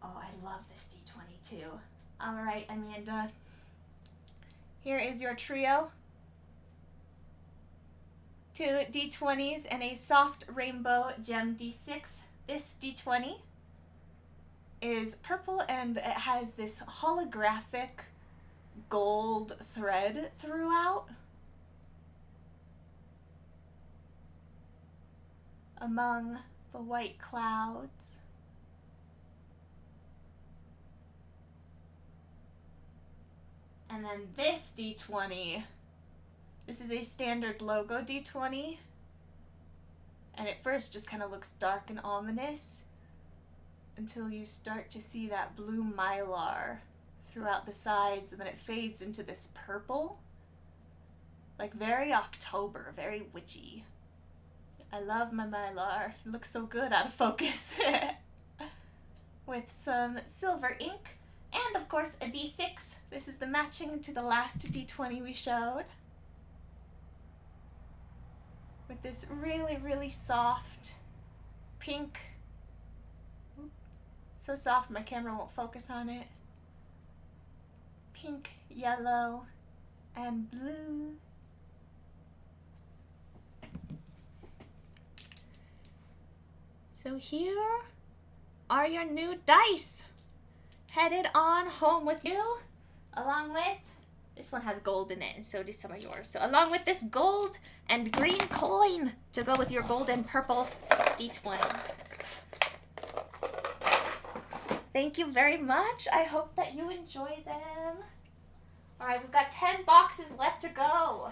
Oh, I love this D20 too. All right, Amanda. Here is your trio. 2 D20s and a soft rainbow gem D6. This D20 is purple and it has this holographic gold thread throughout. Among the white clouds. And then this D20. This is a standard logo D20, and at first just kind of looks dark and ominous until you start to see that blue mylar throughout the sides, and then it fades into this purple, like very October, very witchy. I love my mylar. It looks so good out of focus. With some silver ink, and of course a D6. This is the matching to the last D20 we showed. With this really, really soft pink, so soft my camera won't focus on it, pink, yellow, and blue. So here are your new dice. Headed on home with you, along with, this one has gold in it, and so do some of yours. So along with this gold and green coin to go with your gold and purple D20. Thank you very much. I hope that you enjoy them. All right, we've got 10 boxes left to go.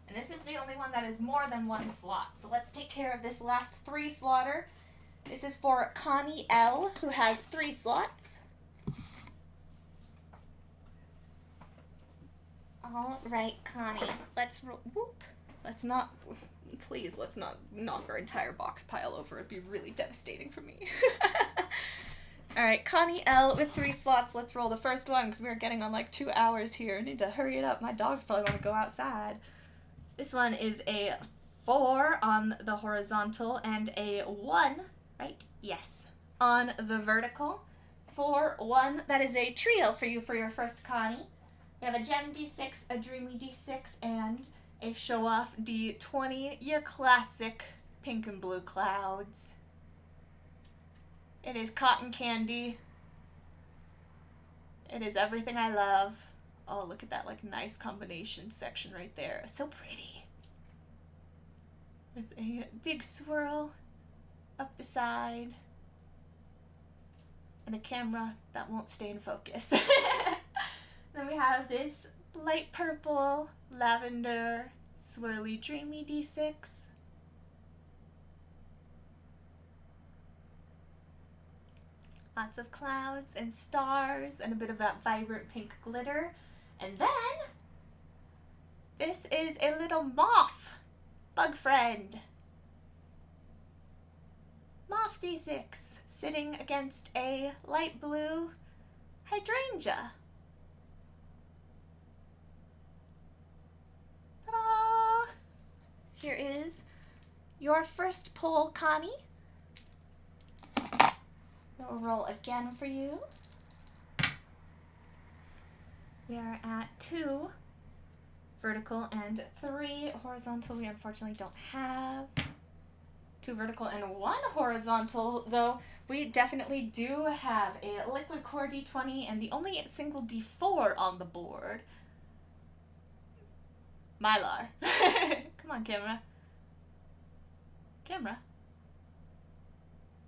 And this is the only one that is more than one slot. So let's take care of this last 3 slotter. This is for Connie L, who has 3 slots. All right, Connie, let's not knock our entire box pile over. It'd be really devastating for me. All right, Connie L with 3 slots. Let's roll the first one because we're getting on like 2 hours here. I need to hurry it up. My dogs probably want to go outside. This one is a 4 on the horizontal and a 1, right? Yes, on the vertical. 4, 1. That is a trio for you for your first Connie. We have a gem D6, a dreamy D6, and a show-off D20, your classic pink and blue clouds. It is cotton candy. It is everything I love. Oh, look at that like nice combination section right there. So pretty. With a big swirl up the side. And a camera that won't stay in focus. Then we have this light purple, lavender, swirly, dreamy D6. Lots of clouds and stars and a bit of that vibrant pink glitter. And then, this is a little moth, bug friend. Moth D6, sitting against a light blue hydrangea. Ta-da! Here is your first pull, Connie. We'll roll again for you. We are at 2 vertical and 3 horizontal. We unfortunately don't have 2 vertical and 1 horizontal, though we definitely do have a liquid core D20 and the only single D4 on the board. Mylar. Come on, camera. Camera.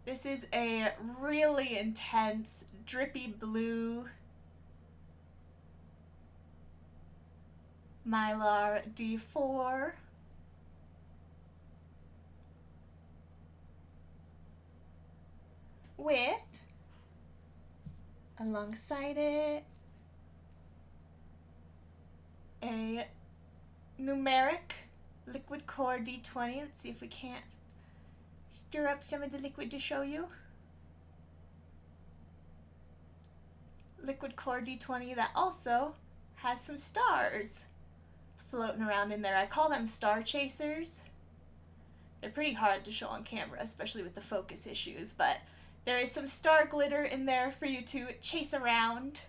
This is a really intense, drippy blue Mylar D4. With, alongside it, a numeric liquid core D20. Let's see if we can't stir up some of the liquid to show you. Liquid core D20 that also has some stars floating around in there. I call them star chasers. They're pretty hard to show on camera, especially with the focus issues, but there is some star glitter in there for you to chase around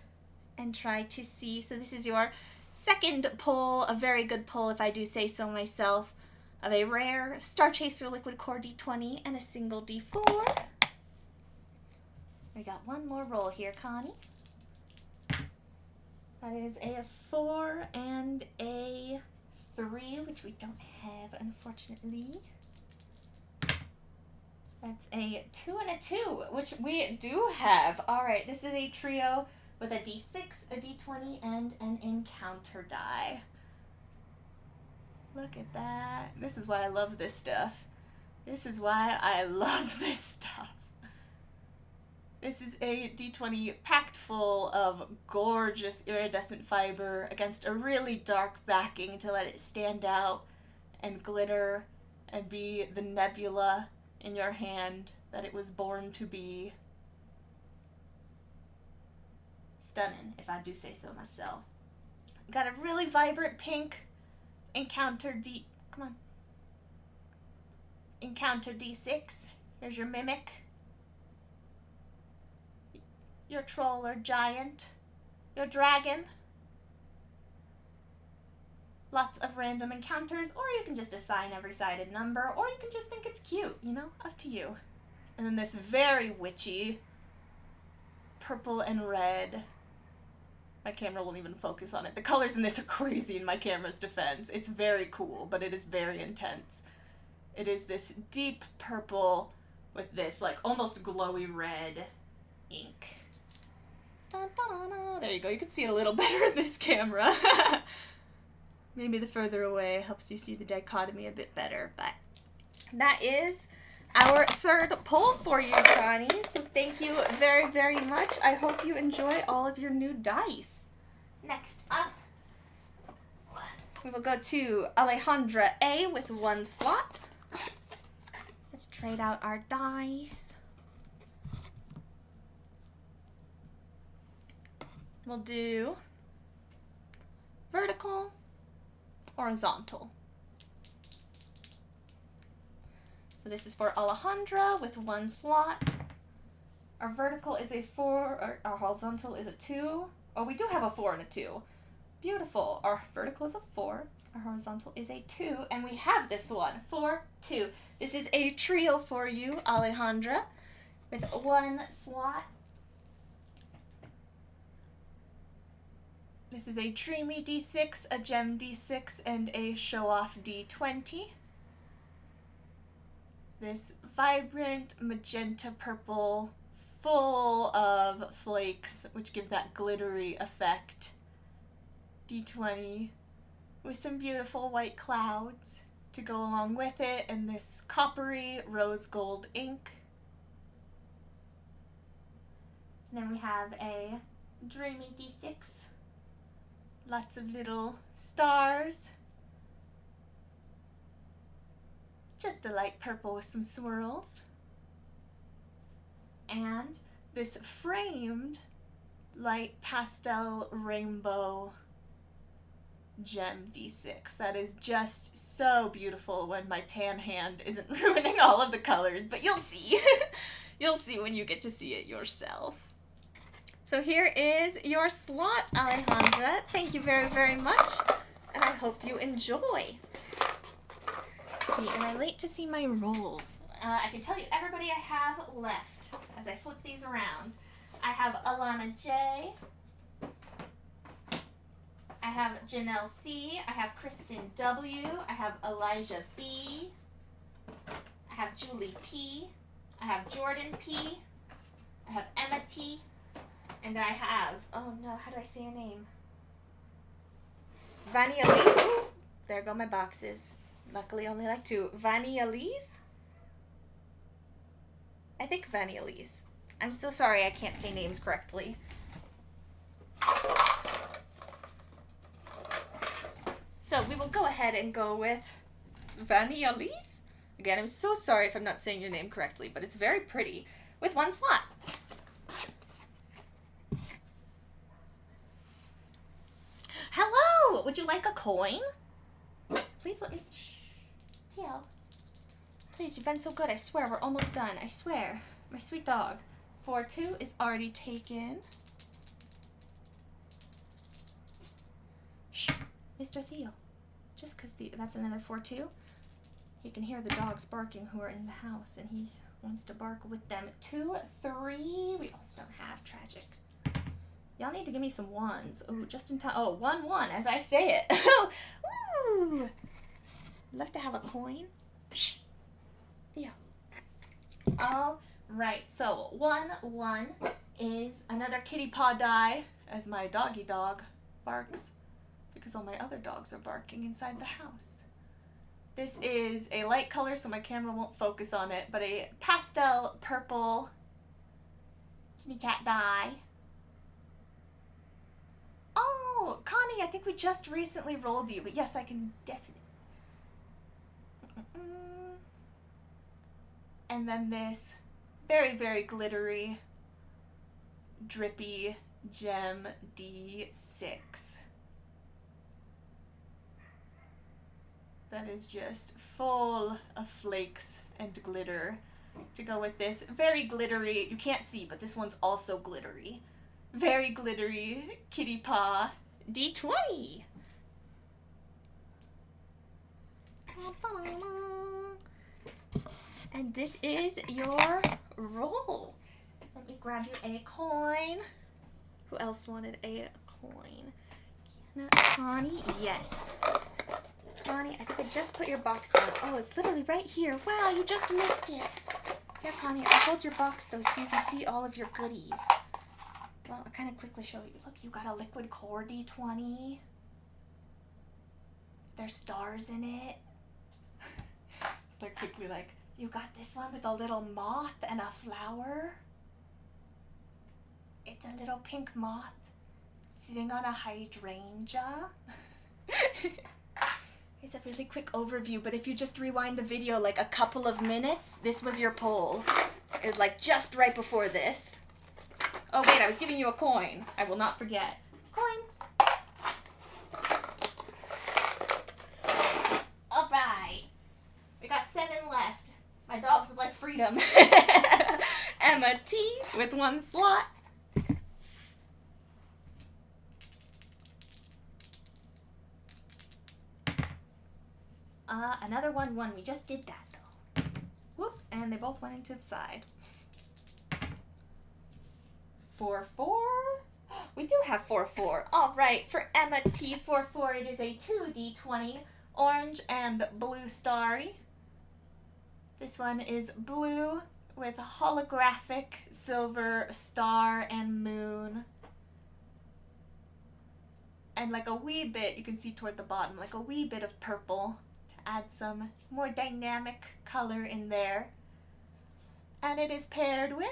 and try to see. So this is your second pull, a very good pull if I do say so myself, of a rare Star Chaser liquid core D20 and a single D4. We got one more roll here, Connie. That is a 4 and a 3, which we don't have, unfortunately. That's a 2 and a 2, which we do have. All right, this is a trio with a D6, a D20, and an encounter die. Look at that. This is why I love this stuff. This is why I love this stuff. This is a D20 packed full of gorgeous iridescent fiber against a really dark backing to let it stand out and glitter and be the nebula in your hand that it was born to be. Stunning, if I do say so myself. Got a really vibrant pink Encounter Encounter D6. Here's your mimic. Your troll or giant. Your dragon. lots of random encounters, or you can just assign every sided number, or you can just think it's cute, you know, up to you. And then this very witchy purple and red. My camera won't even focus on it. The colors in this are crazy in my camera's defense. It's very cool, but it is very intense. It is this deep purple with this like almost glowy red ink. Dun, dun, dun. There you go. You can see it a little better in this camera. Maybe the further away helps you see the dichotomy a bit better, but that is our third poll for you, Johnny. So thank you very, very much. I hope you enjoy all of your new dice. Next up, we will go to Alejandra A with 1 slot. Let's trade out our dice. We'll do vertical, horizontal. So this is for Alejandra with 1 slot. Our vertical is a 4, or our horizontal is a 2. Oh, we do have a 4 and a 2. Beautiful. Our vertical is a 4, our horizontal is a 2, and we have this one, 4, 2. This is a trio for you, Alejandra, with 1 slot. This is a Dreamy D6, a Gem D6, and a Show Off D20. This vibrant magenta purple, full of flakes, which give that glittery effect. D20 with some beautiful white clouds to go along with it, and this coppery rose gold ink. And then we have a Dreamy D6. Lots of little stars. Just a light purple with some swirls. And this framed light pastel rainbow gem D6. That is just so beautiful when my tan hand isn't ruining all of the colors, but you'll see. You'll see when you get to see it yourself. So here is your slot, Alejandra. Thank you very, very much, and I hope you enjoy. See, am I late to see my rolls? I can tell you everybody I have left as I flip these around. I have Alana J. I have Janelle C. I have Kristen W. I have Elijah B. I have Julie P. I have Jordan P. I have Emma T. And I have, oh no, how do I say your name? Vania Lee. Ooh, there go my boxes. Luckily only like 2. Vania Lee's? I think Vania Lee's. I'm so sorry I can't say names correctly. So we will go ahead and go with Vania Lee's. Again, I'm so sorry if I'm not saying your name correctly, but it's very pretty. With 1 slot. Hello! Would you like a coin? Please let me... Shh. Theo. Please, you've been so good. I swear, we're almost done. I swear. My sweet dog. 4-2 is already taken. Shh. Mr. Theo. Just because that's another 4-2, you can hear the dogs barking who are in the house, and he wants to bark with them. 2-3. We also don't have tragic. Y'all need to give me some 1s. Oh, just in time. Oh, 1-1 as I say it. Ooh. Love to have a coin. Shh. Yeah. All right. So 1-1 is another kitty paw die as my doggy dog barks because all my other dogs are barking inside the house. This is a light color, so my camera won't focus on it, but a pastel purple kitty cat die. Oh, Connie, I think we just recently rolled you, but yes, I can definitely. And then this very, very glittery, drippy gem D6. That is just full of flakes and glitter to go with this. Very glittery, you can't see, but this one's also glittery. Very glittery kitty paw D20. And this is your roll. Let me grab you a coin. Who else wanted a coin? Connie? Yes. Connie, I think I just put your box down. Oh, it's literally right here. Wow, you just missed it. Here, Connie, I'll hold your box, though, so you can see all of your goodies. Well, I'll kind of quickly show you. Look, you got a liquid core D20. There's stars in it. It's like quickly like, you got this one with a little moth and a flower. It's a little pink moth sitting on a hydrangea. Here's a really quick overview, but if you just rewind the video like a couple of minutes, this was your poll. It was like just right before this. Oh wait, I was giving you a coin. I will not forget. Coin. All right. We got 7 left. My dogs would like freedom. Emma T with 1 slot. Another 1-1. We just did that though. Whoop, and they both went into the side. 4-4. We do have 4-4. All right, for Emma T 4-4, it is a 2d20, orange and blue starry. This one is blue with a holographic silver star and moon. And like a wee bit, you can see toward the bottom, like a wee bit of purple to add some more dynamic color in there. And it is paired with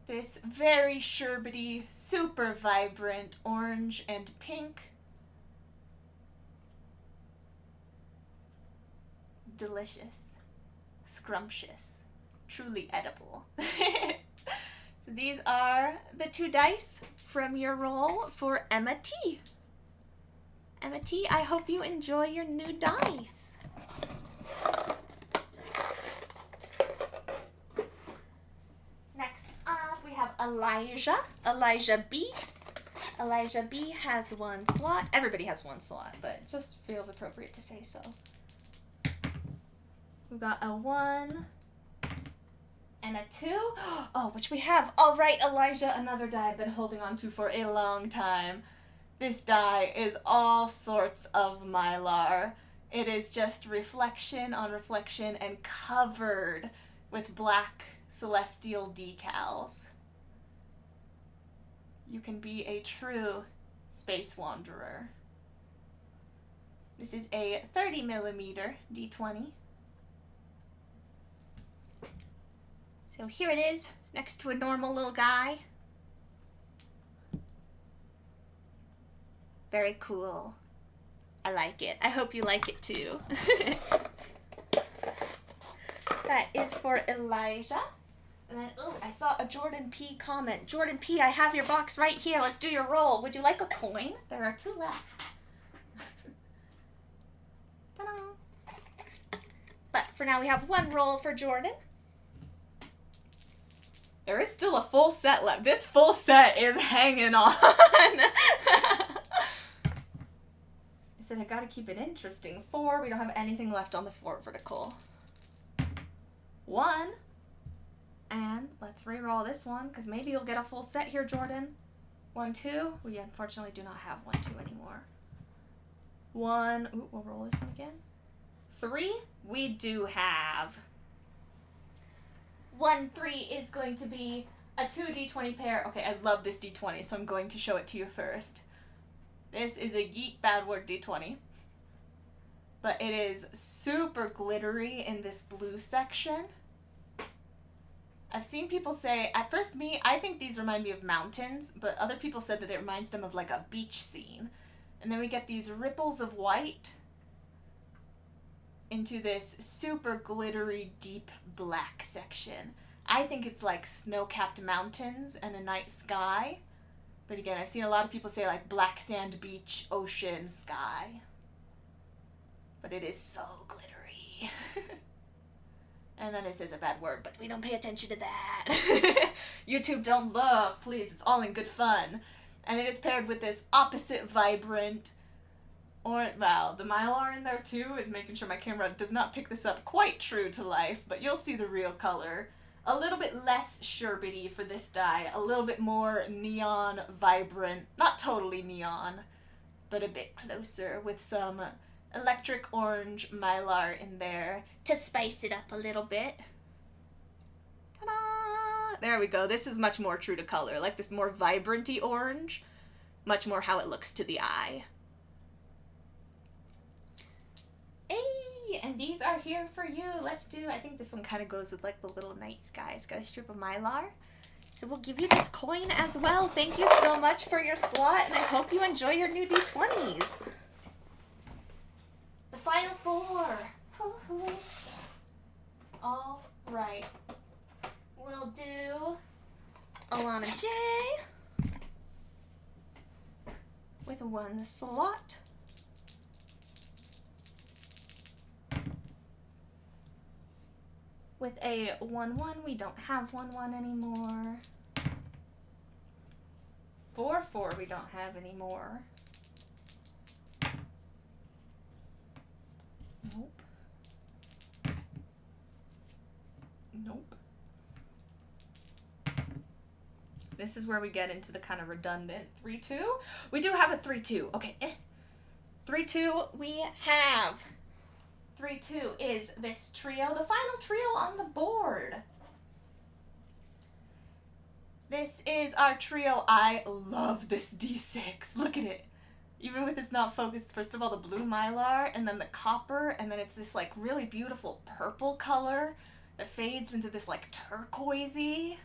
this very sherbety, super vibrant orange and pink. Delicious, scrumptious, truly edible. So these are the 2 dice from your roll for Emma T. Emma T, I hope you enjoy your new dice. Next up, we have Elijah. Elijah B. Elijah B has 1 slot. Everybody has 1 slot, but it just feels appropriate to say so. We've got a 1 and a 2. Oh, which we have. All right, Elijah, another die I've been holding on to for a long time. This die is all sorts of mylar. It is just reflection on reflection and covered with black celestial decals. You can be a true space wanderer. This is a 30mm D20. So here it is, next to a normal little guy. Very cool. I like it. I hope you like it too. That is for Elijah. And then, oh, I saw a Jordan P comment. Jordan P, I have your box right here. Let's do your roll. Would you like a coin? There are 2 left. Ta-da. But for now, we have 1 roll for Jordan. There is still a full set left. This full set is hanging on. I said I gotta keep it interesting. 4, we don't have anything left on the 4 vertical. 1, and let's re-roll this one, because maybe you'll get a full set here, Jordan. 1, 2, we unfortunately do not have 1, 2 anymore. 1, ooh, we'll roll this one again. 3, we do have. 1, 3 is going to be a 2d20 pair. Okay, I love this d20, so I'm going to show it to you first. This is a Yeet Bad Word d20, but it is super glittery in this blue section. I've seen people say, at first I think these remind me of mountains, but other people said that it reminds them of like a beach scene. And then we get these ripples of white into this super glittery deep black section. I think it's like snow-capped mountains and a night sky. But again, I've seen a lot of people say like black sand beach, ocean, sky. But it is so glittery. And then it says a bad word, but we don't pay attention to that. YouTube, don't look, please. It's all in good fun. And it is paired with this opposite vibrant or, well, the Mylar in there too is making sure my camera does not pick this up quite true to life, but you'll see the real color. A little bit less sherbety for this dye, a little bit more neon, vibrant, not totally neon, but a bit closer with some electric orange Mylar in there to spice it up a little bit. Ta-da! There we go. This is much more true to color, like this more vibranty orange, much more how it looks to the eye. Hey, and these are here for you. Let's do, I think this one kind of goes with like the little night sky. It's got a strip of Mylar. So we'll give you this coin as well. Thank you so much for your slot, and I hope you enjoy your new D20s. The final four. All right. We'll do Alana J with one slot. With a 1-1, we don't have 1-1 anymore. 4-4, we don't have anymore. Nope. Nope. This is where we get into the kind of redundant 3-2. We do have a 3-2. Okay. 3-2 we have. 3-2 is this trio, the final trio on the board. This is our trio. I love this D6. Look at it. Even with it's not focused, first of all, the blue Mylar, and then the copper, and then it's this like really beautiful purple color that fades into this like turquoisey.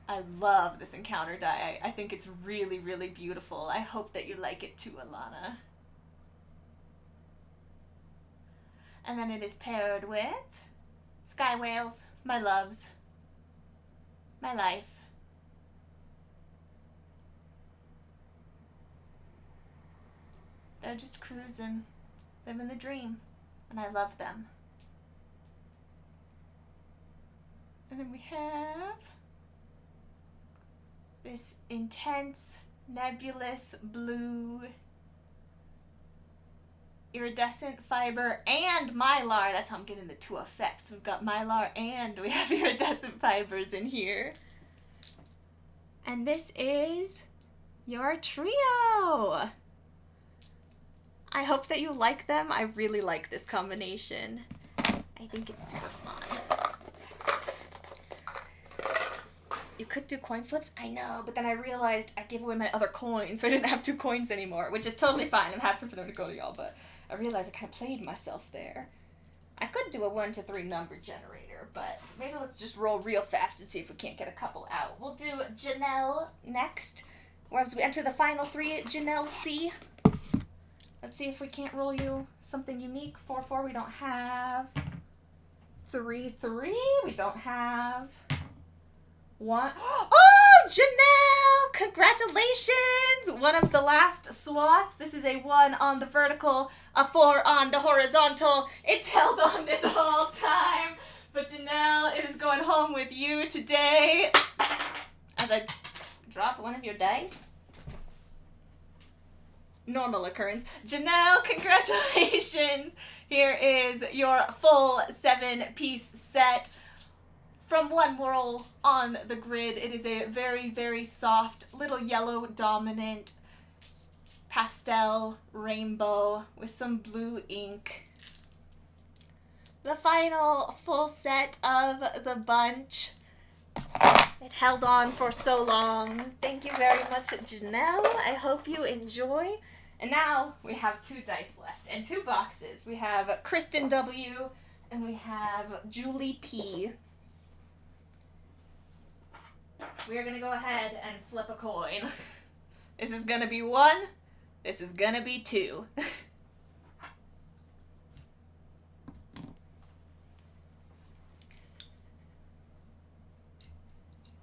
I love this encounter die. I think it's really, really beautiful. I hope that you like it too, Alana. And then it is paired with Sky Whales, my loves, my life. They're just cruising, living the dream, and I love them. And then we have this intense, nebulous blue iridescent fiber and Mylar. That's how I'm getting the two effects. We've got Mylar and we have iridescent fibers in here. And this is your trio. I hope that you like them. I really like this combination. I think it's super fun. You could do coin flips, I know, but then I realized I gave away my other coins, so I didn't have 2 coins anymore, which is totally fine. I'm happy for them to go to y'all, but I realized I kind of played myself there. I could do a 1 to 3 number generator, but maybe let's just roll real fast and see if we can't get a couple out. We'll do Janelle next. As we enter the final 3, Janelle C. Let's see if we can't roll you something unique. 4-4 we don't have. 3-3 we don't have. 1. Oh, Janelle! Congratulations! One of the last slots. This is a 1 on the vertical, a 4 on the horizontal. It's held on this whole time. But Janelle, it is going home with you today. As I drop one of your dice. Normal occurrence. Janelle, congratulations! Here is your full 7-piece set. From one roll on the grid, it is a very, very soft, little yellow dominant pastel rainbow with some blue ink. The final full set of the bunch. It held on for so long. Thank you very much, Janelle. I hope you enjoy. And now we have 2 dice left and 2 boxes. We have Kristen W. and we have Julie P. We are going to go ahead and flip a coin. This is going to be 1. This is going to be 2.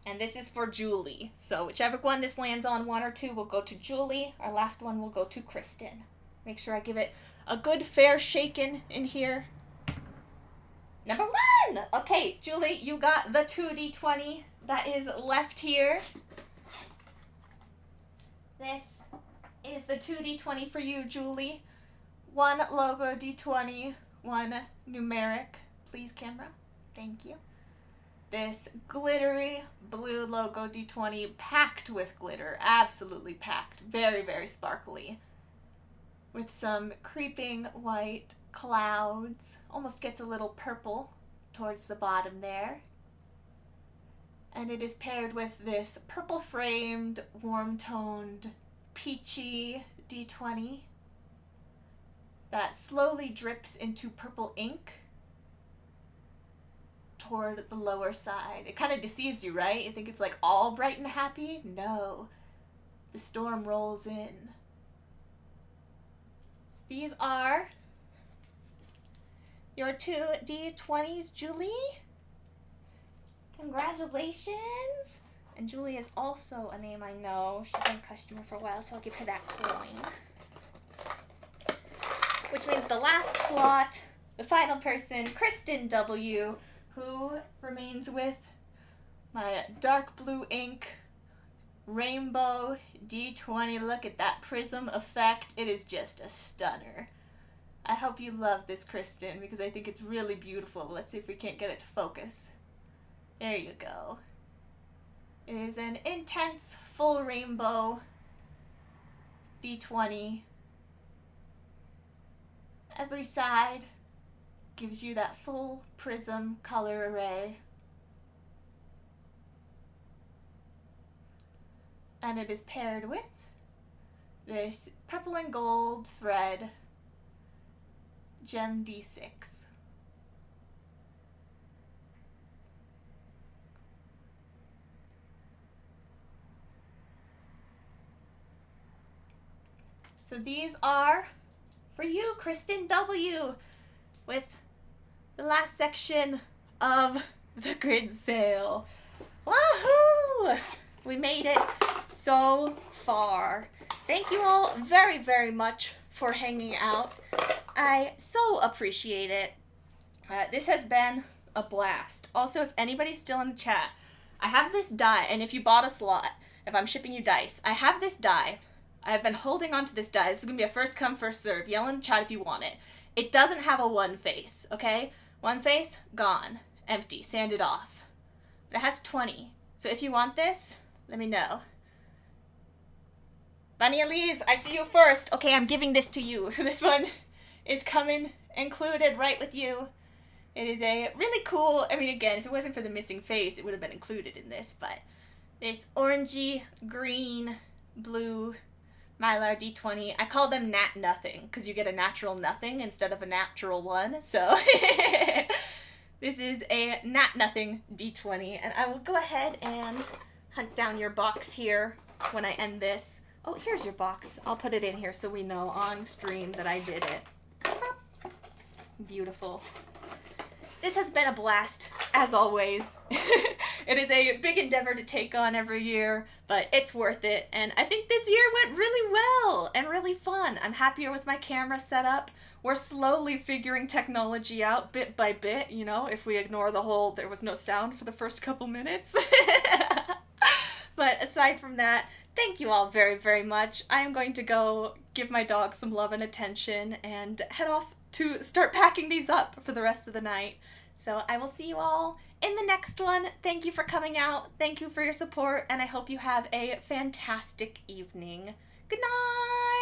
And this is for Julie. So whichever one this lands on, 1 or 2, will go to Julie. Our last one will go to Kristen. Make sure I give it a good fair shaking in here. Number 1! Okay, Julie, you got the 2d20 that is left here. This is the 2d20 for you, Julie. 1 logo d20, 1 numeric. Please, camera. Thank you. This glittery blue logo d20, packed with glitter, absolutely packed, very, very sparkly, with some creeping white clouds, almost gets a little purple towards the bottom there. And it is paired with this purple-framed, warm-toned, peachy d20 that slowly drips into purple ink toward the lower side. It kind of deceives you, right? You think it's like all bright and happy? No. The storm rolls in. So these are your 2d20s, Julie. Congratulations. And Julie is also a name I know. She's been a customer for a while, so I'll give her that coin. Which means the last slot, the final person, Kristen W., who remains with my dark blue ink rainbow d20. Look at that prism effect. It is just a stunner. I hope you love this, Kristen, because I think it's really beautiful. Let's see if we can't get it to focus. There you go. It is an intense full rainbow d20. Every side gives you that full prism color array. And it is paired with this purple and gold thread gem d6. So these are for you, Kristen W., with the last section of the grid sale. Woohoo! We made it so far. Thank you all very, very much for hanging out. I so appreciate it. This has been a blast. Also, if anybody's still in the chat, I have this die, and if you bought a slot, if I'm shipping you dice, I have this die. I have been holding on to this die. This is going to be a first come, first serve. Yell in the chat if you want it. It doesn't have a one face, okay? One face, gone. Empty. Sanded off. But it has 20. So if you want this, let me know. Bunny Elise, I see you first. Okay, I'm giving this to you. This one is coming included right with you. It is a really cool, I mean, again, if it wasn't for the missing face, it would have been included in this, but this orangey, green, blue Mylar D20. I call them Nat Nothing, because you get a natural nothing instead of a natural one, so this is a Nat Nothing D20, and I will go ahead and hunt down your box here when I end this. Oh, here's your box. I'll put it in here so we know on stream that I did it. Beautiful. This has been a blast, as always. It is a big endeavor to take on every year, but it's worth it. And I think this year went really well and really fun. I'm happier with my camera setup. We're slowly figuring technology out bit by bit, you know, if we ignore the whole there was no sound for the first couple minutes. But aside from that, thank you all very, very much. I am going to go give my dog some love and attention and head off to start packing these up for the rest of the night. So I will see you all in the next one. Thank you for coming out. Thank you for your support, and I hope you have a fantastic evening. Good night!